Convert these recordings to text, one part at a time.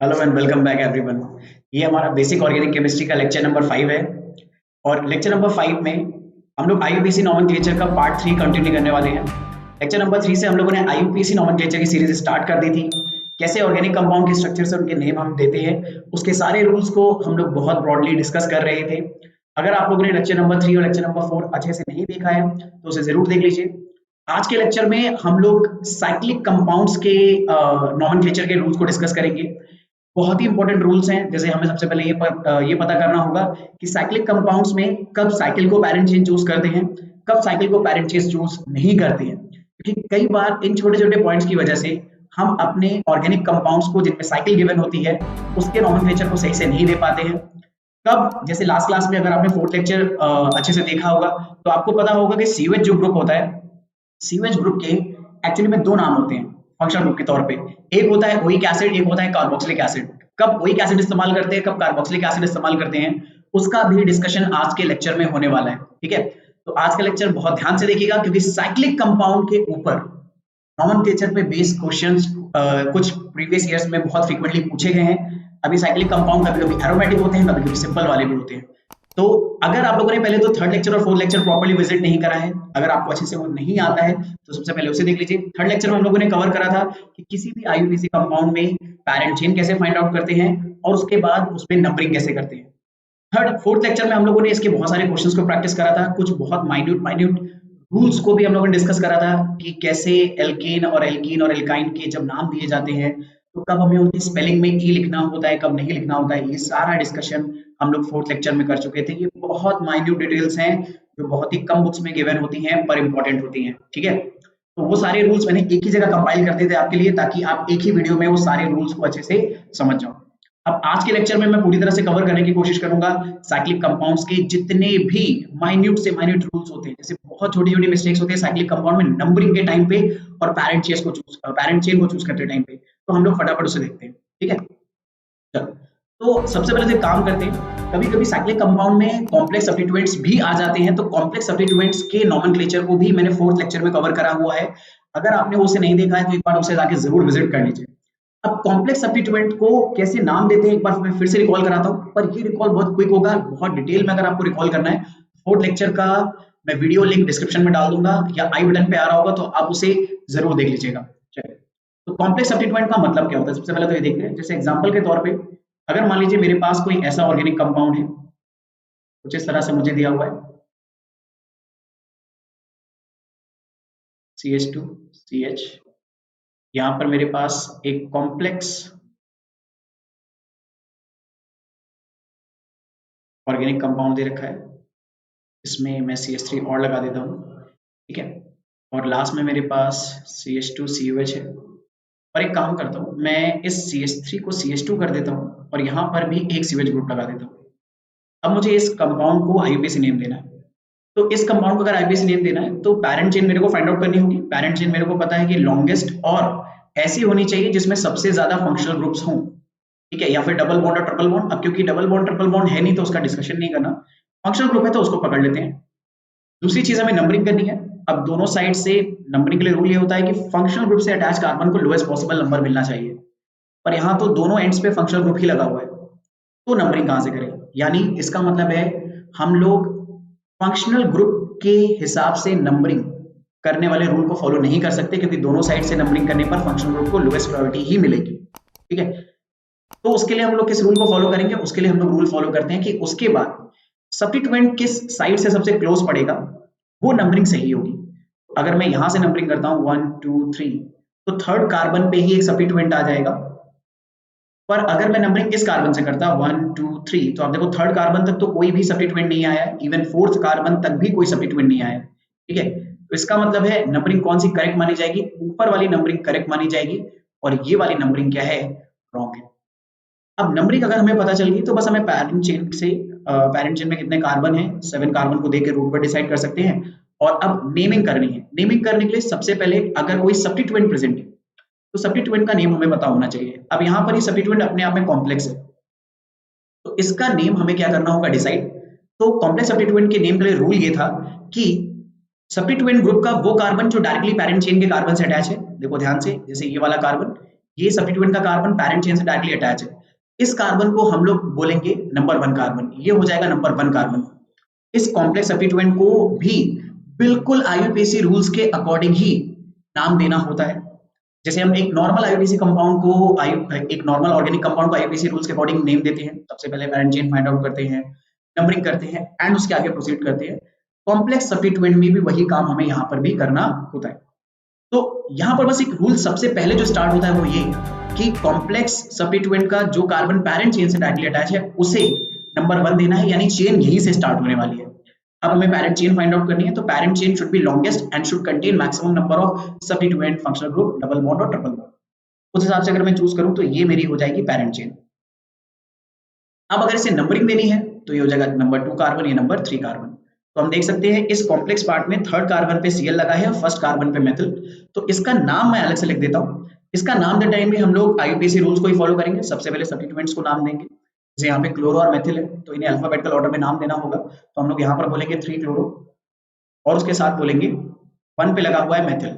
Hello and welcome back everyone. ये हमारा basic organic chemistry का लेक्चर नंबर 5 है। और लेक्चर नंबर 5 में हम लोग आईयूपीएसी नोमेनक्लेचर का पार्ट 3 कंटिन्यू करने वाले हैं। लेक्चर नंबर 3 से हम लोगों ने आईयूपीएसी नोमेनक्लेचर की सीरीज स्टार्ट कर दी थी। कैसे ऑर्गेनिक कंपाउंड के स्ट्रक्चर से उनके नेम हम देते हैं, उसके सारे रूल्स को हम लोग बहुत ब्रॉडली डिस्कस कर रहे थे। अगर आप लोगों ने लेक्चर नंबर 3 और लेक्चर नंबर 4 अच्छे से नहीं देखा है तो उसे जरूर देख लीजिए। आज के लेक्चर में हम लोग साइक्लिक कंपाउंड्स के नोमेनक्लेचर के रूल्स को डिस्कस करेंगे। बहुत ही इंपॉर्टेंट रूल्स हैं। जैसे हमें सबसे पहले ये पता करना होगा कि साइक्लिक कंपाउंड्स में कब साइकिल को पैरेंट चेन चूज करते हैं, कब साइकिल को पैरेंट चेन चूज नहीं करते हैं। क्योंकि कई बार इन छोटे छोटे पॉइंट्स की वजह से हम अपने ऑर्गेनिक कंपाउंड्स को जिनमें साइकिल गिवन होती है उसके नोमेनक्लेचर को सही से नहीं दे पाते हैं। कब, जैसे लास्ट क्लास में अगर आपने फोर्थ लेक्चर अच्छे से देखा होगा तो आपको पता होगा कि सीवेज जो ग्रुप होता है, सीवेज ग्रुप के एक्चुअली में दो नाम होते हैं फंक्शनल ग्रुप के तौर पे। एक होता है ओइक एसिड, एक होता है कार्बोक्सिलिक एसिड। कब ओइक एसिड इस्तेमाल करते हैं, कब कार्बोक्सिलिक एसिड इस्तेमाल करते हैं, उसका भी डिस्कशन आज के लेक्चर में होने वाला है। ठीक है, तो आज का लेक्चर बहुत ध्यान से देखिएगा क्योंकि साइक्लिक कंपाउंड के ऊपर नोमेनक्लेचर पे बेस्ड क्वेश्चंस कुछ प्रीवियस ईयर्स में बहुत फ्रीक्वेंटली पूछे गए हैं। अभी साइक्लिक कंपाउंड कभी कभी एरोमेटिक होते हैं, कभी कभी सिंपल वाले भी होते हैं। तो अगर आप लोगों ने पहले तो थर्ड लेक्चर और फोर्थ लेक्चर प्रॉपर्ली विजिट नहीं करा है, अगर आपको अच्छे से वो नहीं आता है तो सबसे पहले उसे देख लीजिए। थर्ड लेक्चर में हम लोगों ने कवर करा था कि किसी भी आईयूपीएसी कंपाउंड में पैरेंट चेन कैसे फाइंड आउट करते हैं और उसके बाद उस पर नंबरिंग कैसे करते हैं। थर्ड फोर्थ लेक्चर में हम लोगों ने इसके बहुत सारे क्वेश्चंस को प्रैक्टिस करा था, कुछ बहुत माइन्यूट माइन्यूट रूल्स को भी हम लोगों ने डिस्कस करा था कि कैसे एल्केन और एल्काइन के जब नाम दिए जाते हैं तो कब हमें उनकी स्पेलिंग में ई लिखना होता है, कब नहीं लिखना होता है। ये सारा डिस्कशन हम लोग फोर्थ लेक्चर में कर चुके थे। ये बहुत माइन्यूट डिटेल्स हैं जो बहुत ही कम बुक्स में गिवन होती हैं पर इंपॉर्टेंट होती हैं। ठीक है, तो वो सारे रूल्स मैंने एक ही जगह कंपाइल कर दिए थे आपके लिए ताकि आप एक ही वीडियो में वो सारे रूल्स को अच्छे से समझ जाओ। अब आज के लेक्चर में मैं पूरी तरह से कवर करने की कोशिश करूंगा साइक्लिक कंपाउंड्स के जितने भी माइन्यूट से माइन्यूट रूल्स होते हैं। जैसे बहुत छोटी छोटी मिस्टेक्स होती है साइक्लिक कंपाउंड में नंबरिंग के टाइम पे और पैरेंट चेन को चूज करते टाइम पे, तो हम लोग फटाफट उसे देखते हैं। ठीक है, चलो, तो सबसे पहले तो काम करते हैं। कभी कभी साइक्लिक कंपाउंड में कॉम्प्लेक्स सब्स्टिट्यूएंट्स भी आ जाते हैं, तो कॉम्प्लेक्स सब्स्टिट्यूएंट्स के नोमेनक्लेचर को भी मैंने फोर्थ लेक्चर में कवर करा हुआ है। अगर आपने उसे नहीं देखा है तो एक बार उसे जाके जरूर विजिट कर लीजिए। अब कॉम्प्लेक्स सब्स्टिट्यूएंट को कैसे नाम देते हैं एक बार मैं फिर से रिकॉल कराता हूँ, पर ये रिकॉल बहुत क्विक होगा। बहुत डिटेल में अगर आपको रिकॉल करना है, फोर्थ लेक्चर का मैं वीडियो लिंक डिस्क्रिप्शन में डाल दूंगा या आई बटन पे आ रहा होगा तो आप उसे जरूर देख लीजिएगा। चलिए, तो कॉम्प्लेक्स सब्स्टिट्यूएंट का मतलब क्या होता है सबसे पहले तो ये देखते हैं। जैसे एग्जांपल के तौर पे अगर मान लीजिए मेरे पास कोई ऐसा ऑर्गेनिक कंपाउंड है कुछ इस तरह से मुझे दिया हुआ है CH2CH। यहाँ पर मेरे पास एक कॉम्प्लेक्स ऑर्गेनिक कंपाउंड दे रखा है, इसमें मैं CH3 और लगा देता हूँ। ठीक है, और लास्ट में मेरे पास CH2COH है। और एक काम करता हूँ, मैं इस CH3 को CH2 कर देता हूँ और यहाँ पर भी एक सीवेज ग्रुप लगा देता हूँ। अब मुझे इस कंपाउंड को आईयूपीएसी नेम देना है। तो इस कंपाउंड को अगर आईयूपीएसी नेम देना है तो पैरेंट चेन मेरे को फाइंड आउट करनी होगी। पैरेंट चेन मेरे को पता है कि लॉन्गेस्ट और ऐसी होनी चाहिए जिसमें सबसे ज्यादा फंक्शनल ग्रुप्स हों। ठीक है, या फिर डबल बॉन्ड और ट्रिपल बॉन्ड। अब क्योंकि डबल बॉन्ड ट्रिपल बॉन्ड है नहीं तो उसका डिस्कशन नहीं करना, फंक्शनल ग्रुप है तो उसको पकड़ लेते हैं। दूसरी चीज हमें नंबरिंग करनी है। अब दोनों साइड से नंबरिंग के लिए रूल ये होता है कि फंक्शनल ग्रुप से अटैच कार्बन को लोएस्ट पॉसिबल नंबर मिलना चाहिए, पर यहाँ तो दोनों एंड्स पे फंक्शनल ग्रुप ही लगा हुआ है, तो नंबरिंग कहां से करें। यानी इसका मतलब है हम लोग फंक्शनल ग्रुप के हिसाब से नंबरिंग करने वाले रूल को फॉलो नहीं कर सकते क्योंकि दोनों साइड से नंबरिंग करने पर फंक्शनल ग्रुप को लोएस्ट प्रायोरिटी ही मिलेगी। ठीक है, तो उसके लिए हम लोग किस रूल को फॉलो करेंगे, उसके लिए हम लोग रूल फॉलो करते हैं कि उसके बाद सब्स्टिट्यूएंट किस साइड से सबसे क्लोज पड़ेगा वो नंबरिंग सही होगी। अगर मैं यहां से नंबरिंग करता हूं 1 2 3 तो थर्ड कार्बन पे ही एक सब्स्टिट्यूएंट आ जाएगा। पर अगर मैं नंबरिंग इस कार्बन से करता 1 2 3 तो आप देखो थर्ड कार्बन तक तो कोई भी सब्स्टिट्यूएंट नहीं आया, इवन फोर्थ कार्बन तक भी कोई सब्स्टिट्यूएंट नहीं आया। ठीक है, तो इसका मतलब है नंबरिंग कौन सी करेक्ट मानी जाएगी, ऊपर वाली नंबरिंग करेक्ट मानी जाएगी और ये वाली नंबरिंग क्या है, रॉन्ग है। अब नंबरिंग अगर हमें पता चल गई तो बस हमें पैरेंट चेन में कितने कार्बन है 7 कार्बन को देख के रूट पर डिसाइड कर सकते हैं। और अब नेमिंग करनी है। नेमिंग करने के लिए सबसे पहले अगर कोई सब्स्टिट्यूएंट प्रेजेंट है तो सब्स्टिट्यूएंट का नेम हमें पता होना चाहिए। अब यहाँ पर ये सब्स्टिट्यूएंट अपने आप में कॉम्प्लेक्स है तो इसका नेम हमें क्या करना होगा, डिसाइड। तो कॉम्प्लेक्स सब्स्टिट्यूएंट के नेम के लिए रूल ये था कि सब्स्टिट्यूएंट ग्रुप का वो कार्बन जो डायरेक्टली पैरेंट चेन के कार्बन से अटैच है। देखो ध्यान से, जैसे ये वाला कार्बन, ये सब्स्टिट्यूएंट का कार्बन पैरेंट चेन से डायरेक्टली अटैच है। इस कार्बन को हम लोग बोलेंगे नंबर 1 कार्बन, ये हो जाएगा नंबर 1 कार्बन। इस कॉम्प्लेक्स सब्स्टिट्यूएंट को भी बिल्कुल आईयूपीएसी रूल्स के अकॉर्डिंग ही नाम देना होता है। जैसे हम एक नॉर्मल आईयूपीएसी कंपाउंड को एक नॉर्मल ऑर्गेनिक कंपाउंड को आईयूपीएसी रूल्स के अकॉर्डिंग नेम देते हैं। सबसे पहले पैरेंट चेन फाइंड आउट करते हैं, नंबरिंग करते हैं एंड उसके आगे प्रोसीड करते हैं। कॉम्प्लेक्स सब्स्टिट्यूएंट में भी वही काम हमें यहाँ पर भी करना होता है। तो यहाँ पर बस एक रूल सबसे पहले जो स्टार्ट होता है वो ये कि कॉम्प्लेक्स सब्स्टिट्यूएंट का जो कार्बन पैरेंट चेन से डायरेक्टली अटैच है उसे नंबर 1 देना है, यानी चेन यहीं से स्टार्ट होने वाली है। अब हमें पैरेंट चेन फाइंड आउट करनी है, तो parent chain should be longest and should contain maximum number of substituent functional group, double bond और ट्रिपल बॉन्ड। उस हिसाब से अगर मैं चूज करूं तो ये मेरी हो जाएगी पैरेंट चेन। अब अगर इसे नंबरिंग देनी है तो ये हो जाएगा नंबर 2 कार्बन, ये नंबर 3 कार्बन। तो हम देख सकते हैं इस कॉम्प्लेक्स पार्ट में 3rd कार्बन पे Cl लगा है और 1st कार्बन पे मेथिल। तो इसका नाम मैं अलग से लिख देता हूँ। इसका नाम देते टाइम भी हम लोग आईयूपीएसी रूल्स को ही फॉलो करेंगे। सबसे पहले सब्स्टिट्यूएंट्स को नाम देंगे। जैसे यहाँ पे क्लोरो और मेथिल है तो इन्हें अल्फाबेटिकल ऑर्डर में नाम देना होगा। तो हम लोग यहाँ पर बोलेंगे 3 क्लोरो और उसके साथ बोलेंगे 1 पे लगा हुआ है मेथिल।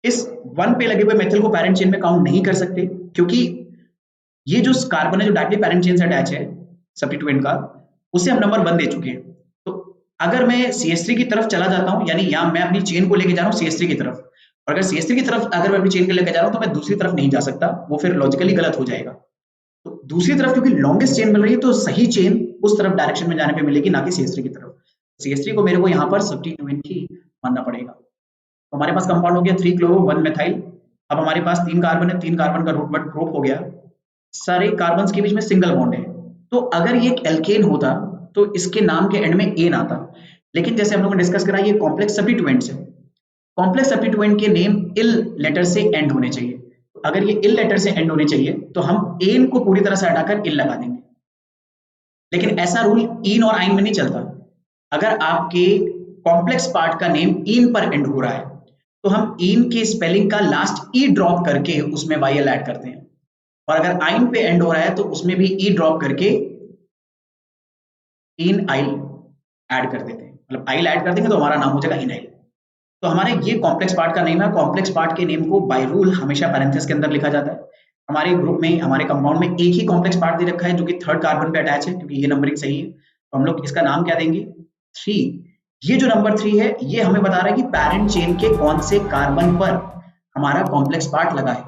इस 1 पे लगे हुए मेथिल को पैरेंट चेन में काउंट नहीं कर सकते, क्योंकि ये जो कार्बन है जो डायरेक्टली पैरेंट चेन से अटैच है सब्स्टिट्यूएंट का, उसे हम नंबर 1 दे चुके हैं। तो अगर मैं CH3 की तरफ चला जाता हूं, यानी यहाँ मैं अपनी चेन को लेके जा रहा हूँ CH3 की तरफ, और अगर CH3 की तरफ अगर मैं अपनी चेन को लेके जा रहा हूँ तो मैं दूसरी तरफ नहीं जा सकता, वो फिर लॉजिकली गलत हो जाएगा। तो दूसरी तरफ क्योंकि लॉन्गेस्ट चेन मिल रही है तो सही चेन उस तरफ डायरेक्शन में जाने पे मिलेगी, ना कि CH3 की तरफ। CH3 को मेरे को यहाँ पर सब्स्टिट्यूएंट ही मानना पड़ेगा। तो हमारे पास कंपाउंड हो गया 3 क्लोरो 1 मेथाइल। अब हमारे पास 3 कार्बन है, 3 कार्बन का रूट ग्रुप हो गया। सारे कार्बन के बीच में सिंगल बॉन्ड है। तो अगर ये एक एल्केन होता तो इसके नाम के एंड में एन आता, लेकिन जैसे हम लोगों ने डिस्कस करा ये कॉम्प्लेक्स सब्स्टिट्यूएंट्स है। कॉम्प्लेक्स सब्स्टिट्यूएंट के नेम इल लेटर से एंड होने चाहिए। तो अगर ये इल लेटर से एंड होने चाहिए तो हम एन को पूरी तरह से हटाकर इल लगा देंगे। लेकिन ऐसा रूल इन और आइन में नहीं चलता। अगर आपके कॉम्प्लेक्स पार्ट का नेम इन पर एंड हो रहा है तो हम इन के स्पेलिंग का लास्ट ई ड्रॉप करके उसमें वाई ऐड करते हैं, और अगर आइन पे एंड हो रहा है तो उसमें भी ई ड्रॉप करके इन आइल ऐड कर देते हैं। मतलब आइल ऐड कर देंगे तो हमारा नाम हो जाएगा इनाइल। तो हमारे ये कॉम्प्लेक्स पार्ट का नेम है। कॉम्प्लेक्स पार्ट के नेम को बाय रूल हमेशा पैरेंथेसिस के अंदर लिखा जाता है। हमारे ग्रुप में, हमारे कंपाउंड में एक ही कॉम्प्लेक्स पार्ट दे रखा है जो कि 3rd कार्बन पे अटैच है, क्योंकि ये नंबरिंग सही है। तो हम लोग इसका नाम क्या देंगे 3। ये जो नंबर 3 है ये हमें बता रहा है कि पैरेंट चेन के कौन से कार्बन पर हमारा कॉम्प्लेक्स पार्ट लगा है।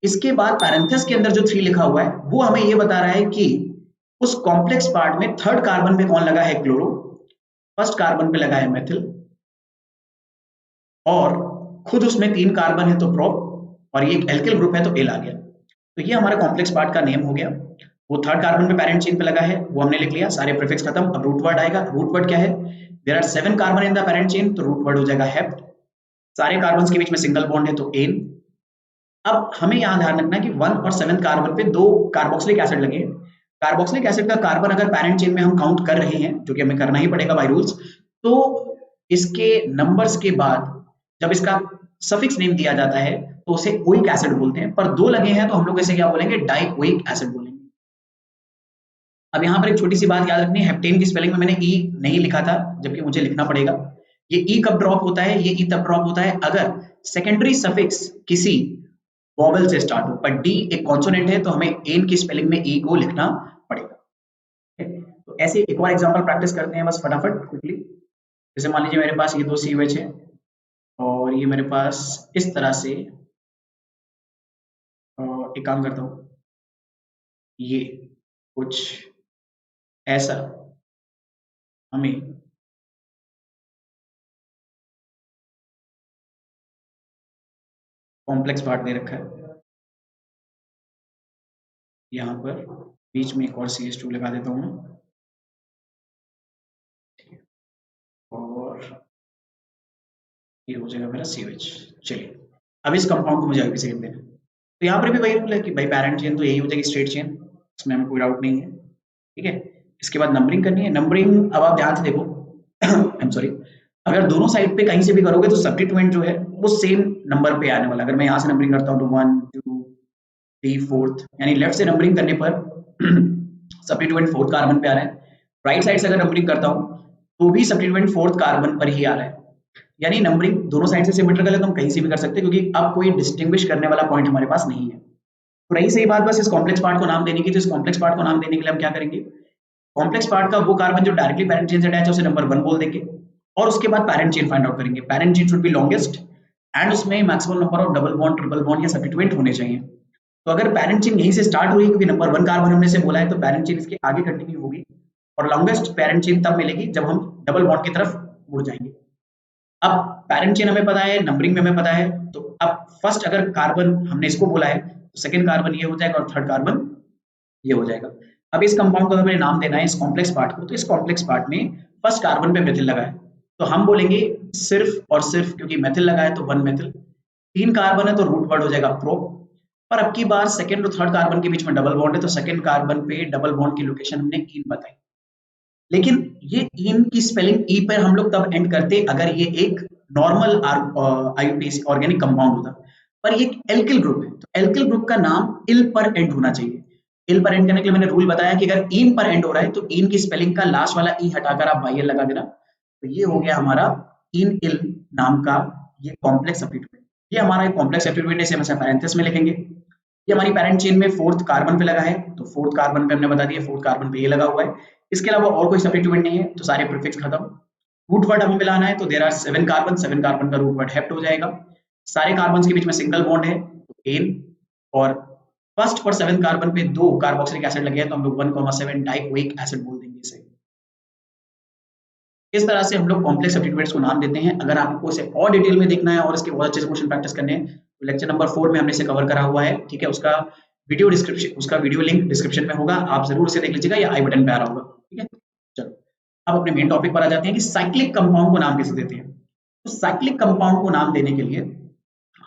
इसके बाद पैरेंथेसिस के अंदर जो 3 लिखा हुआ है वो हमें ये बता रहा है कि उस कॉम्प्लेक्स पार्ट में 3rd कार्बन पे कौन लगा है क्लोरो, 1st कार्बन पे लगा है मेथिल, और खुद उसमें 3 कार्बन है तो प्रोप, और ये एक एल्किल ग्रुप है तो एल आ गया। तो ये हमारा कॉम्प्लेक्स पार्ट का नेम हो गया। वो 3rd कार्बन पे पैरेंट चेन पे लगा है वो हमने लिख लिया, सारे प्रीफिक्स खत्म। अब रूट वर्ड आएगा। रूट वर्ड क्या है, there are 7 carbon in the parent chain, तो रूट वर्ड हो जाएगा हेप्ट। सारे कार्बन के बीच में सिंगल बॉन्ड है तो एन। अब हमें यहां ध्यान रखना है कि 1 और 7 कार्बन पे 2 कार्बोक्सिलिक एसिड लगे हैं। कार्बोक्सिलिक एसिड का कार्बन अगर पैरेंट चेन में हम काउंट कर रहे हैं, जो कि हमें करना ही पड़ेगा बाय रूल्स, तो इसके नंबर्स के बाद जब इसका सफिक्स नेम दिया जाता है तो उसे ओइक एसिड बोलते हैं। पर 2 लगे हैं तो हम लोग इसे क्या बोलेंगे, डाइओइक एसिड बोलेंगे। अब यहाँ पर एक छोटी सी बात याद रखनी है, हेप्टेन की स्पेलिंग में मैंने ई नहीं लिखा था, जबकि मुझे लिखना पड़ेगा। ये ई कब ड्रॉप होता है, ये ई तब ड्रॉप होता है अगर सेकेंडरी सफिक्स किसी वॉवल से स्टार्ट हो। पर डी एक कॉन्सोनेंट है तो हमें एन की स्पेलिंग में ई को लिखना पड़ेगा। तो ऐसे एक और एग्जांपल प्रैक्टिस करते हैं बस फटाफट क्विकली। जैसे मान लीजिए मेरे पास ये 2 COH है और ये मेरे पास इस तरह से, एक काम करता हूँ, ये कुछ ऐसा हमें कॉम्प्लेक्स पार्ट दे रखा है। यहाँ पर बीच में एक और CH2 लगा देता हूँ मैं, और ये हो जाएगा मेरा COH। चलिए अब इस कंपाउंड को मुझे आईयूपीएसी लिख देना है। तो यहाँ पर भी वही रूल है कि भाई पैरेंट चेन तो यही हो जाएगी स्ट्रेट चेन, इसमें हमें कोई डाउट नहीं है। ठीक है, इसके बाद नंबरिंग करनी है। नंबरिंग अब आप ध्यान से देखो आई एम सॉरी, अगर दोनों साइड पे कहीं से भी करोगे तो सब्स्टिट्यूएंट जो है वो सेम नंबर पे आने वाला। अगर मैं यहाँ से नंबरिंग करता हूँ तो 1 2 3 4, यानी लेफ्ट से नंबरिंग करने पर सब्स्टिट्यूएंट 4th कार्बन पे आ रहा है। राइट साइड से अगर नंबरिंग करता हूँ तो भी सब्स्टिट्यूएंट 4th कार्बन पर ही आ रहा है। यानी नंबरिंग दोनों साइड से सिमेट्रिकल है तो हम कहीं से भी कर सकते हैं, क्योंकि अब कोई डिस्टिंग्विश करने वाला पॉइंट हमारे पास नहीं है। तो रही सही बात बस इस कॉम्प्लेक्स पार्ट को नाम देने की, तो इस कॉम्प्लेक्स पार्ट को नाम देने के लिए हम क्या करेंगे, कॉम्प्लेक्स पार्ट का वो कार्बन जो डायरेक्टली पैरेंट चेन से अटैच है उसे नंबर 1 बोल देंगे, और उसके बाद पैरेंट चेन फाइंड आउट करेंगे। Parent chain should be longest and उसमें maximum number of double bond, triple bond या सब्स्टिट्यूएंट होने चाहिए। तो अगर पैरेंट चेन यहीं से स्टार्ट हुई, क्योंकि नंबर 1 कार्बन हमने से बोला है, तो पैरेंट चेन इसके आगे कंटिन्यू होगी, और लॉन्गेस्ट पैरेंट चेन तब मिलेगी जब हम डबल बॉन्ड की तरफ मुड़ जाएंगे। अब पैरेंट चेन हमें पता है, नंबरिंग में हमें पता है, तो अब फर्स्ट अगर कार्बन हमने इसको बोला है तो सेकंड कार्बन ये हो जाएगा और थर्ड कार्बन ये हो जाएगा। अब इस कंपाउंड को अगर मैंने नाम देना है इस कॉम्प्लेक्स पार्ट को, तो इस कॉम्प्लेक्स पार्ट में फर्स्ट कार्बन पे मेथिल लगा है, तो हम बोलेंगे सिर्फ और सिर्फ, क्योंकि मेथिल लगा है तो 1 मेथिल, 3 कार्बन है तो रूट वर्ड हो जाएगा प्रो। पर अब की बार सेकंड और थर्ड कार्बन के बीच में डबल बॉन्ड है, तो सेकंड कार्बन पे डबल बॉन्ड की लोकेशन हमने इन बताई। लेकिन ये इन की स्पेलिंग ई पर हम लोग तब एंड करते अगर ये एक नॉर्मल आईयूपीएसी ऑर्गेनिक कंपाउंड होता, पर ये एक एल्किल ग्रुप है, तो एल्किल ग्रुप का नाम इल पर एंड होना चाहिए। इल पर एंड करने के लिए मैंने रूल बताया कि अगर इन पर एंड हो रहा है तो इन की स्पेलिंग का लास्ट वाला ई हटाकर आप बाई एल लगा देना, तो ये हो गया हमारा इन इल नाम का ये कॉम्प्लेक्स सब्स्टिट्यूएंट। ये हमारा एक कॉम्प्लेक्स सब्स्टिट्यूएंट है, इसे हम पैरेंथेसिस में लिखेंगे। ये हमारी पैरेंट चेन में फोर्थ कार्बन पे लगा है, तो फोर्थ कार्बन पे हमने बता दिया, फोर्थ कार्बन पे ये लगा हुआ है, इसके अलावा और कोई सब्स्टिट्यूएंट नहीं है, तो सारे प्रीफिक्स खत्म। रूट वर्ड हमें मिलाना है, तो देयर आर 7 कार्बन, 7 कार्बन का रूट वर्ड हेप्ट हो जाएगा। सारे कार्बन्स के बीच में सिंगल बॉन्ड है तो एन, और फर्स्ट और 7 कार्बन पे 2 कार्बोक्सिलिक एसिड लगे हैं, तो हम लोग 1,7 डाइओइक एसिड बोल देंगे इसे। इस तरह से हम लोग कॉम्प्लेक्स सब्स्टिट्यूएंट्स को नाम देते हैं। अगर आपको इसे और डिटेल में देखना है और इसके बहुत अच्छे से क्वेश्चन प्रैक्टिस करने हैं, तो लेक्चर नंबर 4 में हमने इसे कवर करा हुआ है, ठीक है। उसका वीडियो लिंक डिस्क्रिप्शन में होगा, आप जरूर उसे देख लीजिएगा, या आई बटन पे आ रहा होगा, ठीक है। चलो अब अपने मेन टॉपिक पर आ जाते हैं कि साइक्लिक कंपाउंड को नाम कैसे देते हैं। तो साइक्लिक कंपाउंड को नाम देने के लिए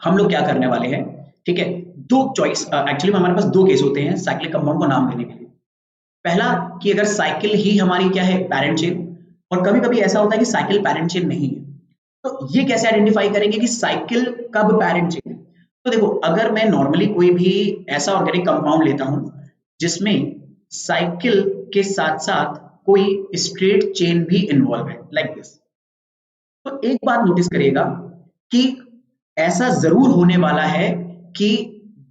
हम लोग क्या करने वाले हैं, ठीक है। दो चॉइस, एक्चुअली हमारे पास 2 केस होते हैं साइक्लिक कंपाउंड को नाम देने के लिए। पहला कि अगर साइकिल ही हमारी क्या है, पैरेंट चेन, और कभी कभी ऐसा होता है कि साइकिल पैरेंट चेन नहीं है, तो ये कैसे आइडेंटिफाई करेंगे कि साइकिल कब पैरेंट चेन है। तो देखो, अगर मैं नॉर्मली कोई भी ऐसा ऑर्गेनिक कंपाउंड लेता हूं जिसमें साइकिल के साथ साथ कोई स्ट्रेट चेन भी इन्वॉल्व है, लाइक दिस, तो एक बात नोटिस करिएगा कि ऐसा जरूर होने वाला है कि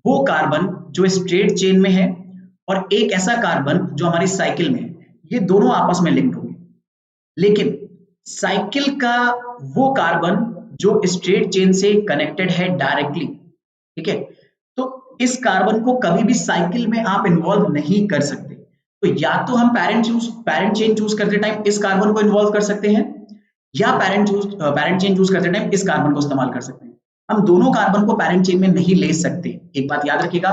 वो कार्बन जो स्ट्रेट चेन में है और एक ऐसा कार्बन जो हमारी साइकिल में है, ये दोनों आपस में लिंक्ड होंगे। लेकिन साइकिल का वो कार्बन जो स्ट्रेट चेन से कनेक्टेड है डायरेक्टली, ठीक है, तो इस कार्बन को कभी भी साइकिल में आप इन्वॉल्व नहीं कर सकते। तो या तो हम पैरेंट चेन चूज करते टाइम इस कार्बन को इन्वॉल्व कर सकते हैं, या पैरेंट चेन चूज करते टाइम इस कार्बन को इस्तेमाल कर सकते हैं। हम दोनों कार्बन को पैरेंट चेन में नहीं ले सकते। एक बात याद रखिएगा,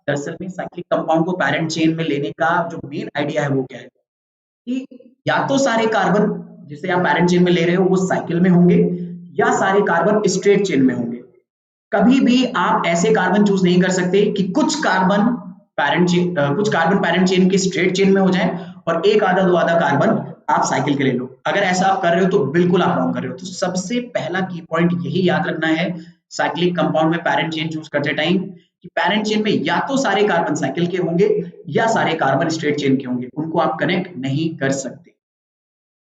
दरअसल में साइक्लिक कंपाउंड को पैरेंट चेन में लेने का जो मेन आइडिया है वो क्या है कि या तो सारे कार्बन जिसे आप पैरेंट चेन में ले रहे हो वो साइकिल में होंगे, या सारे कार्बन स्ट्रेट चेन में होंगे। कभी भी आप ऐसे कार्बन चूज नहीं कर सकते कि कुछ कार्बन पैरेंट चेन के स्ट्रेट चेन में हो जाए और एक आधा दो आधा कार्बन आप साइकिल के ले लो। अगर ऐसा आप कर रहे हो तो बिल्कुल आप रॉन्ग कर रहे हो। तो सबसे पहला की पॉइंट यही याद रखना है साइक्लिक कंपाउंड में पैरेंट चेन चूज करते टाइम कि पैरेंट चेन में या तो सारे कार्बन साइकिल के होंगे या सारे कार्बन स्ट्रेट चेन के होंगे, उनको आप कनेक्ट नहीं कर सकते।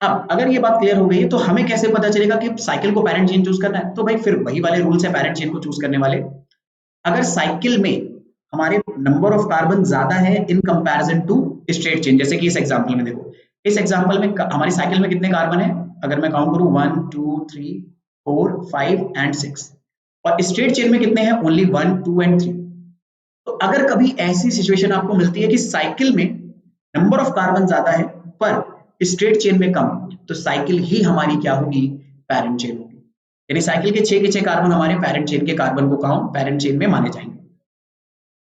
अब अगर ये बात क्लियर हो गई है तो हमें कैसे पता चलेगा कि साइकिल को पैरेंट चेन चूज करना है। तो भाई फिर वही वाले रूल्स है पैरेंट चेन को चूज करने वाले। अगर साइकिल में हमारे नंबर ऑफ कार्बन ज्यादा है in comparison to straight chain, जैसे कि इस एग्जांपल में देखो, इस एग्जांपल में हमारी साइकिल में कितने कार्बन है, अगर मैं काउंट करूं 1 2 3 4 5 एंड 6, और स्ट्रेट चेन में कितने हैं, ओनली 1 2 एंड 3। तो अगर कभी ऐसी सिचुएशन आपको मिलती है कि साइकिल में नंबर ऑफ कार्बन ज्यादा है पर स्ट्रेट चेन में कम, तो साइकिल ही हमारी क्या होगी, पैरेंट चेन होगी। यानी साइकिल के 6 के 6 कार्बन हमारे पैरेंट चेन के कार्बन को पैरेंट चेन में माने जाएंगे।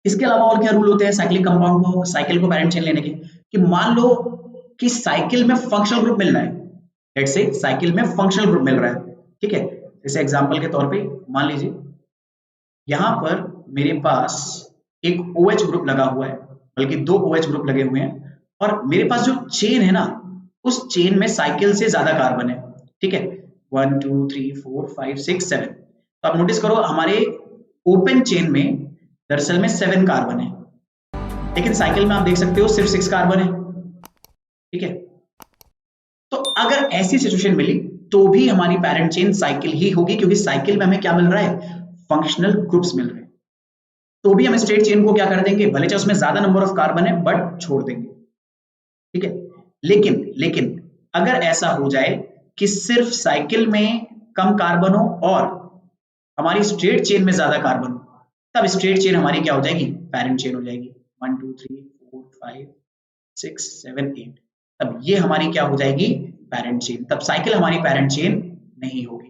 इसके अलावा और क्या रूल होते हैं साइक्लिक कंपाउंड को, साइकिल को पैरेंट चेन लेने के, कि मान लो कि साइकिल में फंक्शनल ग्रुप मिल रहा है, लेट्स से साइकिल में फंक्शनल ग्रुप मिल रहा है, ठीक है। जैसे एग्जांपल के तौर पे मान लीजिए यहां पर मेरे पास एक OH ग्रुप लगा हुआ है, बल्कि 2 OH ग्रुप लगे हुए हैं, और मेरे पास जो चेन है ना उस चेन में साइकिल से ज्यादा कार्बन है, ठीक है, 1 2 3 4 5 6 7। तो आप नोटिस करो हमारे ओपन चेन में दरअसल में 7 कार्बन है, लेकिन साइकिल में आप देख सकते हो सिर्फ 6 कार्बन है, ठीक है। तो अगर ऐसी सिचुएशन मिली तो भी हमारी पैरेंट चेन साइकिल ही होगी, क्योंकि साइकिल में हमें क्या मिल रहा है, फंक्शनल ग्रुप्स मिल रहे हैं। तो भी हम स्ट्रेट चेन को क्या कर देंगे, भले चाहे उसमें ज्यादा नंबर ऑफ कार्बन है बट छोड़ देंगे, ठीक है। लेकिन अगर ऐसा हो जाए कि सिर्फ साइकिल में कम कार्बन हो और हमारी स्ट्रेट चेन में ज्यादा कार्बन हो, तब स्ट्रेट चेन हमारी क्या हो जाएगी, पैरेंट चेन हो जाएगी। 1 2 3 4 5 6 7 8, तब ये हमारी क्या हो जाएगी, पैरेंट चेन। तब साइकिल हमारी पैरेंट चेन नहीं होगी,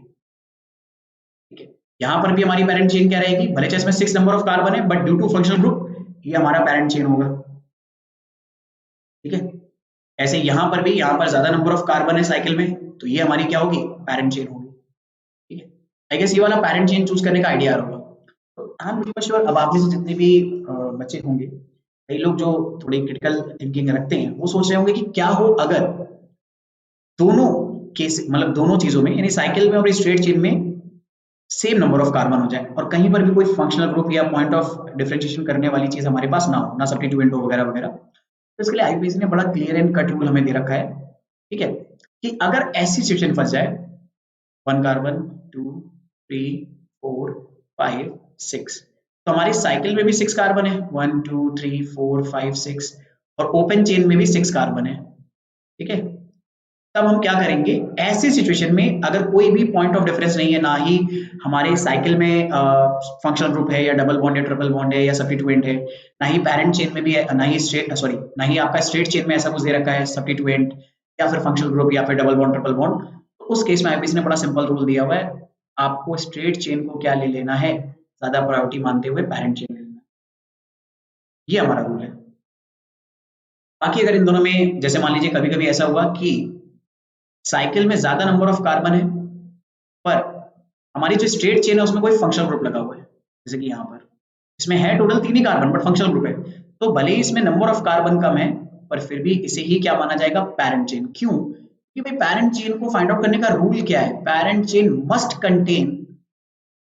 ठीक है। यहां पर भी हमारी पैरेंट चेन क्या रहेगी, भले चाहे इसमें 6 नंबर ऑफ कार्बन है but due to functional group ये हमारा पैरेंट चेन होगा, ठीक है। ऐसे यहां पर भी, यहां पर ज्यादा नंबर ऑफ कार्बन है साइकिल में, तो ये हमारी क्या होगी, पैरेंट चेन होगी, ठीक है। आई गेस ये वाला पैरेंट चेन चूज करने का आइडिया आ रहा होगा। तो आई एम प्रीटी श्योर अब आप में से जितने भी बच्चे होंगे, कई लोग जो थोड़ी क्रिटिकल थिंकिंग रखते हैं वो सोच रहे होंगे कि क्या हो अगर दोनों केस, मतलब दोनों चीजों में, यानी साइकिल में और स्ट्रेट चेन में सेम नंबर ऑफ कार्बन हो जाए और कहीं पर भी कोई फंक्शनल ग्रुप या पॉइंट ऑफ डिफरेंशिएशन करने वाली चीज हमारे पास ना हो, ना सब्स्टिट्यूएंट हो वगैरह वगैरह। तो इसके लिए आईयूपीएसी ने बड़ा क्लियर एंड कट रूल हमें दे रखा है, ठीक है, कि अगर ऐसी सिचुएशन फंस जाए 1 कार्बन 2 3 4 5 6, तो हमारी साइकिल में भी 6 कार्बन है, 1 2 3 4 5 6, और ओपन चेन में भी 6 कार्बन है, ठीक है। तब हम क्या करेंगे, ऐसी सिचुएशन में अगर कोई भी पॉइंट ऑफ डिफरेंस नहीं है, ना ही हमारे साइकिल में फंक्शनल ग्रुप है या डबल बॉन्ड या ट्रिपल बॉन्ड है या सब्स्टिट्यूएंट है, ना ही पैरेंट चेन में भी है, ना ही ना ही आपका स्ट्रेट चेन में ऐसा कुछ दे रखा है सब्स्टिट्यूएंट या फिर फंक्शनल ग्रुप या फिर डबल बॉन्ड ट्रिपल बॉन्ड, तो उस केस में आईपीसी ने बड़ा सिंपल रूल दिया हुआ है, आपको स्ट्रेट चेन को क्या ले लेना है, ज्यादा प्रायोरिटी मानते हुए पैरेंट चेन ले लेना, ये हमारा रूल है। बाकी अगर इन दोनों में, जैसे मान लीजिए कभी कभी ऐसा हुआ कि साइकिल में ज्यादा नंबर ऑफ कार्बन है पर हमारी जो स्ट्रेट चेन है उसमें कोई फंक्शनल ग्रुप लगा हुआ है, जैसे कि यहाँ पर इसमें है total 3 he carbon but functional group है, तो भले ही इसमें नंबर ऑफ कार्बन कम है पर फिर भी इसे ही क्या माना जाएगा, पैरेंट चेन। क्यों, कि भाई पैरेंट चेन को फाइंड आउट करने का रूल क्या है, parent chain must contain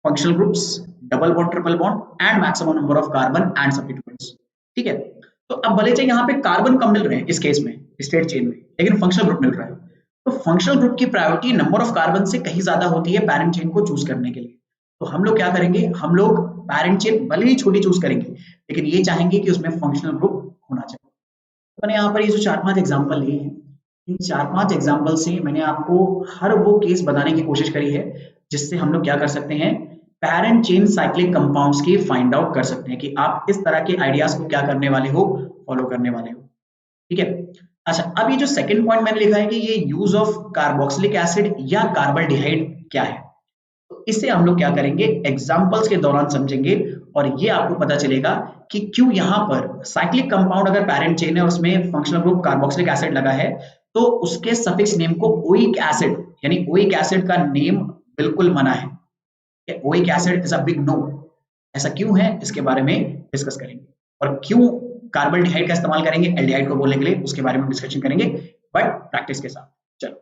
functional groups, double bond triple bond and maximum number of carbon and substituents, ठीक है। तो अब भले चाहे यहाँ पे कार्बन कम मिल रहे हैं इस केस में स्ट्रेट चेन में, लेकिन फंक्शनल ग्रुप मिल रहा है, तो फंक्शनल ग्रुप की प्रायोरिटी नंबर ऑफ कार्बन से कहीं ज्यादा होती है पैरेंट चेन को चूज करने के लिए। तो हम लोग क्या करेंगे, हम लोग पैरेंट चेन भले ही छोटी चूज करेंगे लेकिन ये चाहेंगे कि उसमें फंक्शनल ग्रुप होना चाहिए। तो मैंने यहाँ पर ये जो 4-5 एग्जाम्पल लिए हैं, इन 4-5 एग्जाम्पल से मैंने आपको हर वो केस बताने की कोशिश करी है जिससे हम लोग क्या कर सकते हैं, पैरेंट चेन साइक्लिक कंपाउंड्स की फाइंड आउट कर सकते हैं कि आप इस तरह के आइडियाज को क्या करने वाले हो, फॉलो करने वाले हो, ठीक है। अच्छा, अब ये जो सेकंड पॉइंट मैंने लिखा है कि ये यूज ऑफ कार्बोक्सिलिक एसिड या कार्बल्डिहाइड क्या है, तो इसे हम लोग क्या करेंगे, एग्जांपल्स के दौरान समझेंगे और ये आपको पता चलेगा कि क्यों यहाँ पर साइक्लिक कंपाउंड अगर पैरेंट चेन है और उसमें फंक्शनल ग्रुप कार्बोक्सिलिक एसिड लगा है तो उसके सफिक्स नेम को ओइक एसिड, यानी ओइक एसिड का नेम बिल्कुल मना है, oic acid is a big no. ऐसा क्यों है इसके बारे में डिस्कस करेंगे, और क्यों कार्बल्डिहाइड का इस्तेमाल करेंगे एल्डिहाइड को बोलने के लिए, उसके बारे में डिस्कशन करेंगे बट प्रैक्टिस के साथ। चलो,